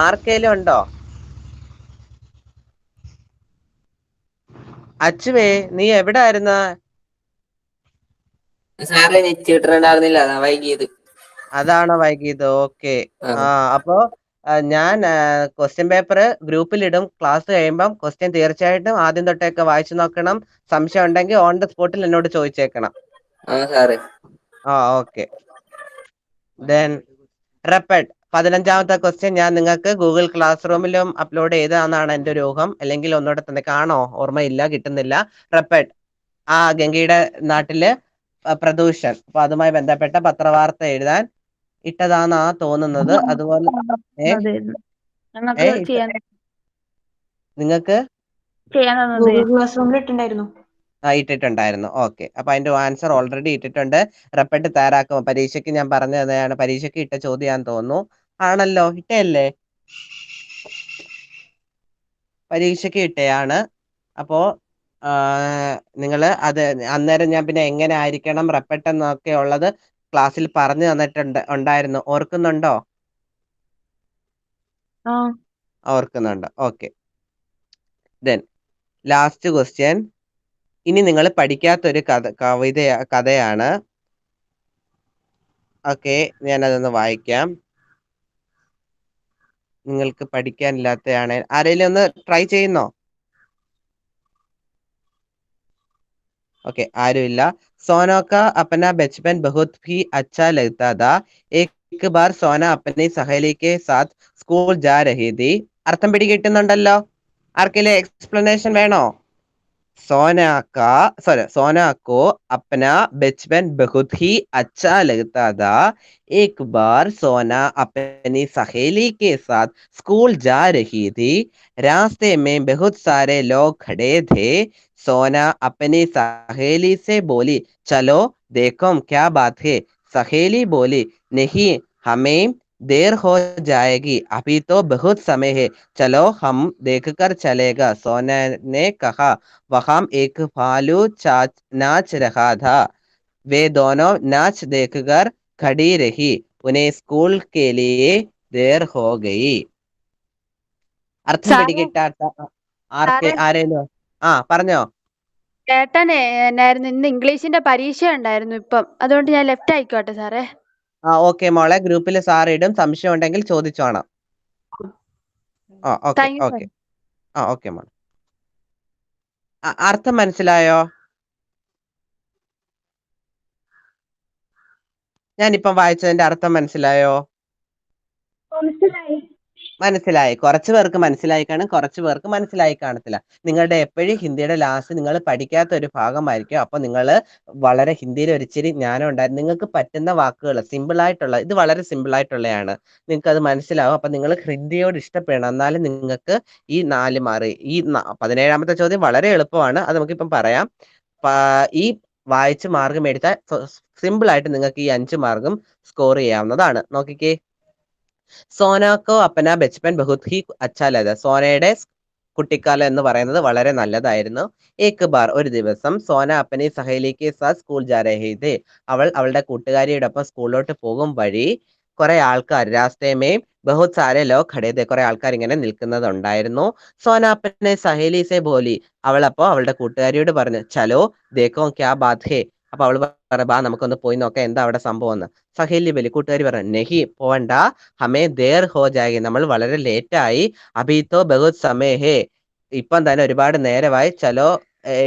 ആർക്കേലും ഉണ്ടോ? അച്ചുവേ, നീ എവിടെ ആയിരുന്ന? സാറേ നെറ്റ് കിട്ടണ്ടായിരുന്നില്ല, അതാ വൈകിയത്. അതാണോ വൈകിയത്? ഓക്കെ. അപ്പോ ഞാൻ ക്വസ്റ്റ്യൻ പേപ്പർ ഗ്രൂപ്പിലിടും. ക്ലാസ് കഴിയുമ്പം ക്വസ്റ്റ്യൻ തീർച്ചയായിട്ടും ആദ്യം തൊട്ടൊക്കെ വായിച്ചു നോക്കണം. സംശയം ഉണ്ടെങ്കിൽ ഓൺ ദ സ്പോട്ടിൽ എന്നോട് ചോദിച്ചേക്കണം. ഓക്കെ. ദെൻ റെപ്പഡ് 15ാമത്തെ ക്വസ്റ്റ്യൻ ഞാൻ നിങ്ങൾക്ക് ഗൂഗിൾ ക്ലാസ് റൂമിലും അപ്ലോഡ് ചെയ്തതാണെന്നാണ് എൻ്റെ ഒരു ഊഹം. അല്ലെങ്കിൽ ഒന്നുകൂടെ തന്നെ കാണോ? ഓർമ്മയില്ല, കിട്ടുന്നില്ല. റെപ്പഡ് ഗംഗയുടെ നാട്ടില് പ്രദൂഷൺ, അപ്പൊ അതുമായി ബന്ധപ്പെട്ട പത്രവാർത്ത എഴുതാൻ ഇട്ടതാന്നാ തോന്നുന്നത്. അതുപോലെ നിങ്ങൾക്ക് ഇട്ടിട്ടുണ്ടായിരുന്നു. ഓക്കെ, അപ്പൊ അതിന്റെ ആൻസർ ഓൾറെഡി ഇട്ടിട്ടുണ്ട്. റെപ്പഡ് തയ്യാറാക്കും. പരീക്ഷയ്ക്ക് ഞാൻ പറഞ്ഞു തന്നെയാണ്. പരീക്ഷയ്ക്ക് ഇട്ട ചോദ്യാന്ന് തോന്നുന്നു. ആണല്ലോ, ഇട്ടയല്ലേ? പരീക്ഷയ്ക്ക് ഇട്ടയാണ്. അപ്പോ നിങ്ങള് അത് അന്നേരം ഞാൻ പിന്നെ എങ്ങനെ ആയിരിക്കണം റെപ്പഡ് എന്നൊക്കെ ഉള്ളത് ക്ലാസ്സിൽ പറഞ്ഞു ഉണ്ടായിരുന്നു. ഓർക്കുന്നുണ്ടോ? ഓർക്കുന്നുണ്ട്. ഓക്കെ. Then last question. ഇനി നിങ്ങൾ പഠിക്കാത്തൊരു കഥയാണ്. ഓക്കെ, ഞാനതൊന്ന് വായിക്കാം. നിങ്ങൾക്ക് പഠിക്കാനില്ലാത്തതാണ്. ആരെങ്കിലും ഒന്ന് ട്രൈ ചെയ്യുന്നോ? ओके, आरुइल्ला. सोना का अपना बचपन बहुत ही अच्छा लगता था. एक बार सोना अपनी सहेली के साथ स्कूल जा रही थी. अर्थम पिടി കിട്ടുന്നുണ്ടല്ലോ? ആർക്കെങ്കിലും എക്സ്പ്ലനേഷൻ വേണോ? सोना को अपना बचपन बहुत ही अच्छा लगता था. एक बार सोना अपनी सहेली के साथ स्कूल जा रही थी. रास्ते में बहुत सारे लोग खड़े थे. सोना अपनी सहेली से बोली, चलो देखो क्या बात है. सहेली बोली, नहीं, हमें देर हो जाएगी, अभी तो बहुत समय है, चलो हम देखकर चलेगा. सोना ने कहा. वहां एक भालू नाच रहा था. वे दोनों नाच देखकर खड़ी रही. उन्हें स्कूल के लिए देर हो गई. അർത്ഥം പിടികിട്ടാത്ത ആരേലോ? പറഞ്ഞോ. ചേട്ടനെ എന്നായിരുന്നു, ഇന്ന് ഇംഗ്ലീഷിന്റെ പരീക്ഷ ഉണ്ടായിരുന്നു ഇപ്പം, അതുകൊണ്ട് ഞാൻ ലെഫ്റ്റ് ആയിക്കോട്ടെ സാറേ. ഓക്കെ മോളെ, ഗ്രൂപ്പിൽ സാർ ഇടും. സംശയം ഉണ്ടെങ്കിൽ ചോദിച്ചോണം. ഓക്കെ ഓക്കെ ഓക്കെ മോളെ. അർത്ഥം മനസ്സിലായോ? ഞാനിപ്പം വായിച്ചതിന്റെ അർത്ഥം മനസ്സിലായോ? മനസ്സിലായി. കുറച്ചു പേർക്ക് മനസ്സിലായി കാണും, കുറച്ചു പേർക്ക് മനസ്സിലായി കാണത്തില്ല. നിങ്ങളുടെ എപ്പോഴും ഹിന്ദിയുടെ ലാസ്റ്റ് നിങ്ങൾ പഠിക്കാത്ത ഒരു ഭാഗമായിരിക്കും. അപ്പൊ നിങ്ങൾ വളരെ ഹിന്ദിയിൽ ഒരിച്ചിരി ജ്ഞാനം ഉണ്ടായിരുന്നു. നിങ്ങൾക്ക് പറ്റുന്ന വാക്കുകൾ സിമ്പിൾ ആയിട്ടുള്ള, ഇത് വളരെ സിമ്പിൾ ആയിട്ടുള്ളതാണ്, നിങ്ങൾക്ക് അത് മനസ്സിലാവും. അപ്പൊ നിങ്ങൾ ഹിന്ദിയോട് ഇഷ്ടപ്പെടണം, എന്നാലും നിങ്ങൾക്ക് ഈ 4 മാർക്ക്. ഈ 17ാമത്തെ ചോദ്യം വളരെ എളുപ്പമാണ്, അത് നമുക്കിപ്പം പറയാം. ഈ വായിച്ച് മാർക്ക് മേടിച്ചാൽ സിമ്പിൾ ആയിട്ട് നിങ്ങൾക്ക് ഈ 5 മാർക്കും സ്കോർ ചെയ്യാവുന്നതാണ്. നോക്കിക്കേ. സോനാക്കോ അപ്പന ബച്പൻ ബഹുത് ഹി അച്ഛാ ലഗ. സോനയുടെ കുട്ടിക്കാലം എന്ന് പറയുന്നത് വളരെ നല്ലതായിരുന്നു. ഏക് ബാർ, ഒരു ദിവസം, സോന അപ്പനെ സഹേലിക്ക് സാത്ത് സ്കൂൾ ജാ രഹി ഥി. അവൾ അവളുടെ കൂട്ടുകാരിയോടൊപ്പം സ്കൂളിലോട്ട് പോകും വഴി കുറെ ആൾക്കാർ, രാസ്തേമേ ബഹുത് സാരെ ലോഗ് ഖഡേ ഥേ, കുറെ ആൾക്കാർ ഇങ്ങനെ നിൽക്കുന്നുണ്ടായിരുന്നു. സോന അപ്പനെ സഹേലി സെ ബോലി, അവളപ്പോ അവളുടെ കൂട്ടുകാരിയോട് പറഞ്ഞു, ചലോ ദേഖോ ക്യാ ബാത് ഹേ. അപ്പൊ അവൾ ബാ നമുക്കൊന്ന് പോയി നോക്കാം എന്താ അവിടെ സംഭവം എന്ന്. സഹേലി ബലി, കൂട്ടുകാരി പറഞ്ഞു, നെഹി പോവണ്ട, ഹമേ ദേർ ഹോ ജായേ, നമ്മൾ വളരെ ലേറ്റ് ആയി, അഭി തോ ബഹുത് സമയ ഹേ, ഇപ്പം തന്നെ ഒരുപാട് നേരമായി, ചലോ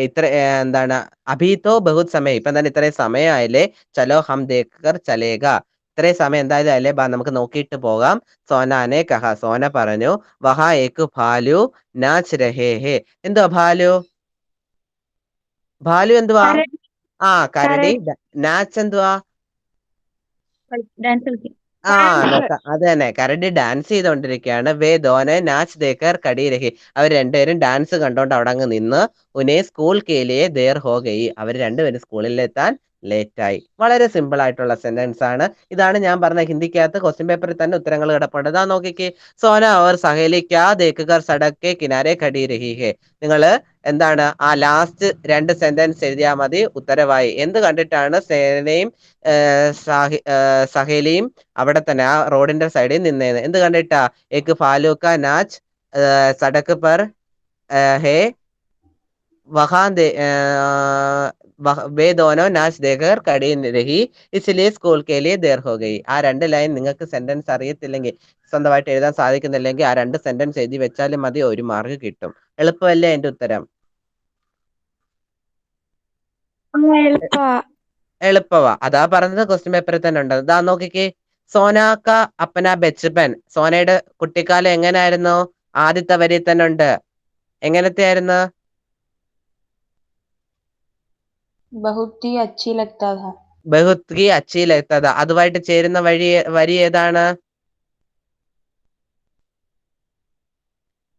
ഇത്ര എന്താണ്, അഭി തോ ബഹുത് സമയം, ഇപ്പം തന്നെ ഇത്രയും സമയമായില്ലേ, ചലോ ഹം ദേഖർ ചലേഗ, ഇത്രയും സമയം എന്തായാലും അല്ലേ, ബാ നമുക്ക് നോക്കിയിട്ട് പോകാം. സോനാനെ കഹ, സോന പറഞ്ഞു. വഹാ ഏക് ഭാലു നാച്ച് രഹേ ഹേ. എന്തുവാ ഭാലു? ഭാലു എന്തുവാ? കരടി. നാച്ച് എന്തുവാ? അത് തന്നെ കരടി ഡാൻസ് ചെയ്തോണ്ടിരിക്കുകയാണ്. വേ ദോനെ നാച്ച് ദേക്കർ കടി രഹി. അവർ രണ്ടുപേരും ഡാൻസ് കണ്ടോണ്ട് അവിടെ അങ്ങ് നിന്ന്. ഉനെ സ്കൂൾ കേലിയെ ദേർ ഹോ ഗയി. അവർ രണ്ടുപേരും സ്കൂളിലെത്താൻ ലേറ്റ് ആയി. വളരെ സിമ്പിൾ ആയിട്ടുള്ള സെന്റൻസ് ആണ്. ഇതാണ് ഞാൻ പറഞ്ഞ ഹിന്ദിക്കകത്ത് ക്വസ്റ്റ്യൻ പേപ്പറിൽ തന്നെ ഉത്തരങ്ങൾ കിടപ്പുണ്ട്. ഇതാ നോക്കിക്കേ. സോന അവർ സഹേലി ക്യാ ദേക്കർ സടക് കെ കിനാരെ ഖടി രഹി ഹെ. നിങ്ങള് എന്താണ് ആ ലാസ്റ്റ് 2 സെന്റൻസ് എഴുതിയാൽ മതി ഉത്തരവായി. എന്ത് കണ്ടിട്ടാണ് സേനയും സഹേലിയും അവിടെ തന്നെ ആ റോഡിന്റെ സൈഡിൽ നിന്നേന്ന്? എന്ത് കണ്ടിട്ടാ? എക് ഫാലൂക്ക നാച്ച് സടക് പർ ഹേ വഹാ വേ ദോനോ നാച്ച് ദേക്കർ കടി രഹി ഇസ്ലിയെ സ്കൂൾ കേലിയെ ദേർ ഹോ ഗയി. ആ 2 ലൈൻ നിങ്ങൾക്ക് സെന്റൻസ് അറിയത്തില്ലെങ്കിൽ, സ്വന്തമായിട്ട് എഴുതാൻ സാധിക്കുന്നില്ലെങ്കിൽ ആ 2 സെന്റൻസ് എഴുതി വെച്ചാലും മതി, 1 മാർക്ക് കിട്ടും. എളുപ്പമല്ലേ എന്റെ ഉത്തരം? എളുപ്പവാ. അതാ പറഞ്ഞത് ക്വസ്റ്റ്യൻ പേപ്പറിൽ തന്നെ ഉണ്ട്. ഇതാ നോക്കിക്കേ. സോനാക്ക അപ്പന ബെച്ച്പൻ. സോനയുടെ കുട്ടിക്കാലം എങ്ങനായിരുന്നു? ആദ്യത്തെ വരി തന്നെ ഉണ്ട്. എങ്ങനത്തെ ആയിരുന്നു? बहुत ही अच्छी लगता था. ബഹുത് ഹി അച്ചി ലഗ്ത താ. അതുമായിട്ട് ചേരുന്ന വരി ഏതാണ്?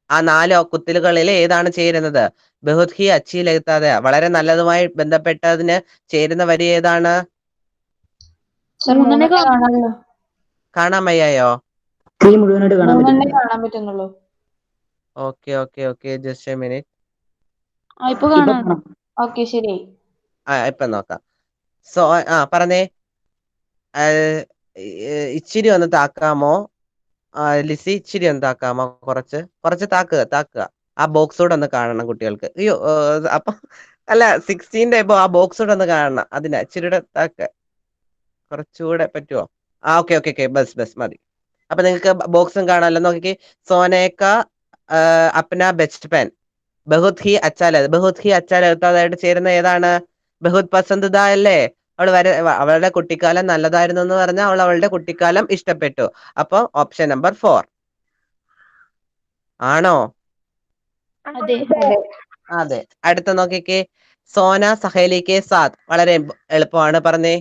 ആ 4 കുത്തിലുകളിൽ ഏതാണ് ചേരുന്നത്? ബഹുത് ഹി അച്ചി ലഗ്ത താ. വളരെ നല്ലതുമായി ബന്ധപ്പെട്ടതിന് ചേരുന്ന വരി ഏതാണ്? കാണാൻ വയ്യായോ? കാണാൻ പറ്റുന്നുള്ളൂ. Okay just a minute. ഇപ്പൊ കാണാം. ഓക്കെ ശരി. ഇപ്പൊ നോക്കാം. പറഞ്ഞേ. ഇച്ചിരി ഒന്ന് താക്കാമോ ലിസി? ഇച്ചിരി ഒന്ന് താക്കാമോ? കുറച്ച് താക്കുക. ആ ബോക്സ് കൂടെ ഒന്ന് കാണണം കുട്ടികൾക്ക്. അയ്യോ, അപ്പൊ അല്ല 16 ഇപ്പൊ ആ ബോക്സ് കൂടെ ഒന്ന് കാണണം. അതിനാ ഇച്ചിരിയുടെ താക്ക്. കുറച്ചുകൂടെ പറ്റുമോ? ഓക്കെ ബസ് മതി. അപ്പൊ നിങ്ങൾക്ക് ബോക്സും കാണാമല്ലോ. നോക്കിക്കേ. സോനേക്ക അപ്ന ബെസ്റ്റ് പെൻ ബഹുത് ഹി അച്ചാ ലഗ്താതായിട്ട് ചേരുന്ന ഏതാണ്? ബഹുത് പസന്ദിദ അല്ലേ? അവളുടെ കുട്ടിക്കാലം നല്ലതായിരുന്നു എന്ന് പറഞ്ഞാൽ അവളുടെ കുട്ടിക്കാലം ഇഷ്ടപ്പെട്ടു. അപ്പൊ ഓപ്ഷൻ നമ്പർ 4 ആണോ? അതെ. അടുത്ത നോക്കിക്കേ. സോന സഹേലിക്ക് സാത്ത്. വളരെ എളുപ്പമാണ്. പറഞ്ഞേ.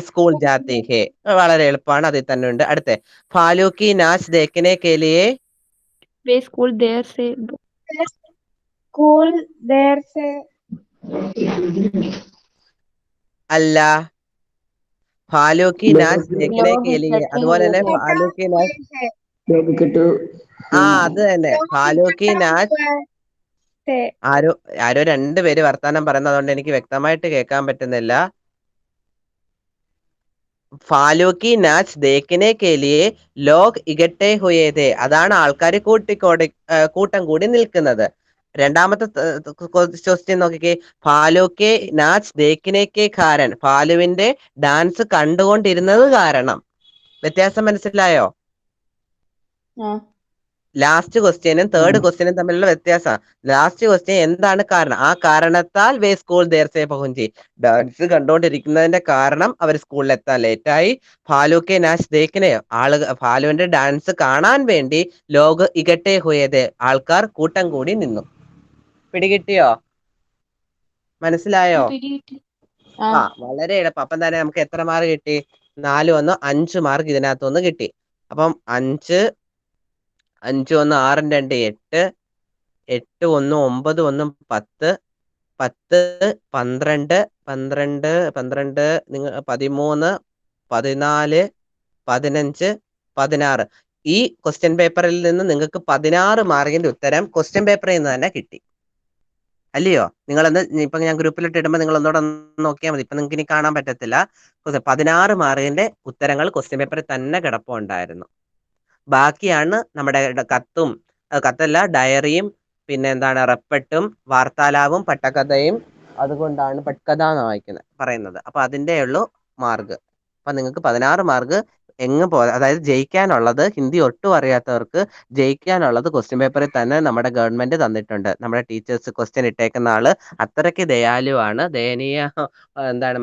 സ്കൂൾ ജാത്തി ഹെ. വളരെ എളുപ്പമാണ്. അതിൽ തന്നെ ഉണ്ട്. അടുത്ത ഫാലൂക്കി നാച്ച് ദേഖനെ കെ ലിയെ അല്ല. ഫാലൂക്കി നാച്ച് ദേഖനെ കെ ലിയെ. അതുപോലെ തന്നെ ഫാലൂക്കി നാച്ച് അത് തന്നെ. ഫാലൂക്കി നാച്ച് ആരോ 2 പേര് വർത്താനം പറയുന്നത് അതുകൊണ്ട് എനിക്ക് വ്യക്തമായിട്ട് കേൾക്കാൻ പറ്റുന്നില്ല. ഫാലൂക്കി നാച്ച് ദേഖനെ കെ ലിയെ ലോഗ് ഇകട്ടെ ഹുയേ ഥേ. അതാണ് ആൾക്കാർ കൂട്ടം കൂടി നിൽക്കുന്നത്. രണ്ടാമത്തെ ക്വസ്റ്റ്യൻ നോക്കിക്കേ. ഫാലൂക്കെ നാച്ച് ദേഖനെ കെ കാരൻ. ഫാലുവിന്റെ ഡാൻസ് കണ്ടുകൊണ്ടിരുന്നത് കാരണം. വ്യത്യാസം മനസ്സിലായോ? ലാസ്റ്റ് ക്വസ്റ്റ്യനും തേർഡ് ക്വസ്റ്റ്യനും തമ്മിലുള്ള വ്യത്യാസം. ലാസ്റ്റ് ക്വസ്റ്റ്യൻ എന്താണ് കാരണം? ആ കാരണത്താൽ വേ സ്കൂൾ ദേർസെ പഹുഞ്ചി. ഡാൻസ് കണ്ടോണ്ടിരിക്കുന്നതിന്റെ കാരണം അവർ സ്കൂളിൽ എത്താൻ ലേറ്റായി. ഫാലൂക്കെ നാച്ച് ദേഖനെ ഫാലുവിന്റെ ഡാൻസ് കാണാൻ വേണ്ടി ലോഗ് ഇകട്ടെ ഹുയത് ആൾക്കാർ കൂട്ടം കൂടി നിന്നു. പിടികിട്ടിയോ? മനസ്സിലായോ? വളരെ എളുപ്പം. അപ്പം തന്നെ നമുക്ക് എത്ര മാർക്ക് കിട്ടി? 4 1 5 മാർക്ക് ഇതിനകത്തുനിന്ന് കിട്ടി. അപ്പം 5 5 1 6 2 8 8 1 9 1 10 10 12 12 12 നിങ്ങൾ 13 14 15 16. ഈ ക്വസ്റ്റ്യൻ പേപ്പറിൽ നിന്ന് നിങ്ങൾക്ക് 16 മാർക്കിന്റെ ഉത്തരം ക്വസ്റ്റ്യൻ പേപ്പറിൽ നിന്ന് തന്നെ കിട്ടി. അല്ലയോ? നിങ്ങളൊന്ന് ഇപ്പൊ ഞാൻ ഗ്രൂപ്പിലിട്ട് ഇടുമ്പോൾ നിങ്ങൾ ഒന്നുകൂടെ നോക്കിയാൽ മതി. ഇപ്പൊ നിങ്ങൾക്ക് ഇനി കാണാൻ പറ്റത്തില്ല. 16 മാർക്കിന്റെ ഉത്തരങ്ങൾ ക്വസ്റ്റ്യൻ പേപ്പറിൽ തന്നെ കിടപ്പുണ്ടായിരുന്നു. ബാക്കിയാണ് നമ്മുടെ കത്തല്ല ഡയറിയും പിന്നെ എന്താണ് റെപ്പട്ടും വാർത്താലാപും പട്ടക്കഥയും. അതുകൊണ്ടാണ് പട്കഥ എന്ന് പറയുന്നത്. അപ്പൊ അതിന്റെ ഉള്ളു മാർക്ക്. അപ്പൊ നിങ്ങൾക്ക് 16 മാർക്ക് അതായത് ജയിക്കാനുള്ളത് ഹിന്ദി ഒട്ടും അറിയാത്തവർക്ക് ജയിക്കാനുള്ളത് ക്വസ്റ്റ്യൻ പേപ്പറിൽ തന്നെ നമ്മുടെ ഗവൺമെന്റ് തന്നിട്ടുണ്ട്. നമ്മുടെ ടീച്ചേഴ്സ് ക്വസ്റ്റ്യൻ ഇട്ടേക്കുന്ന ആള് അത്രയ്ക്ക് ദയാലുവാണ്. ദയനീയ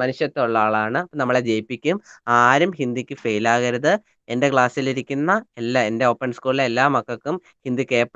മനുഷ്യത്വമുള്ള ആളാണ്. നമ്മളെ ജയിപ്പിക്കും. ആരും ഹിന്ദിക്ക് ഫെയിൽ ആകരുത്. എന്റെ ക്ലാസ്സിലിരിക്കുന്ന എൻ്റെ ഓപ്പൺ സ്കൂളിലെ എല്ലാ മക്കൾക്കും ഹിന്ദിക്ക് A+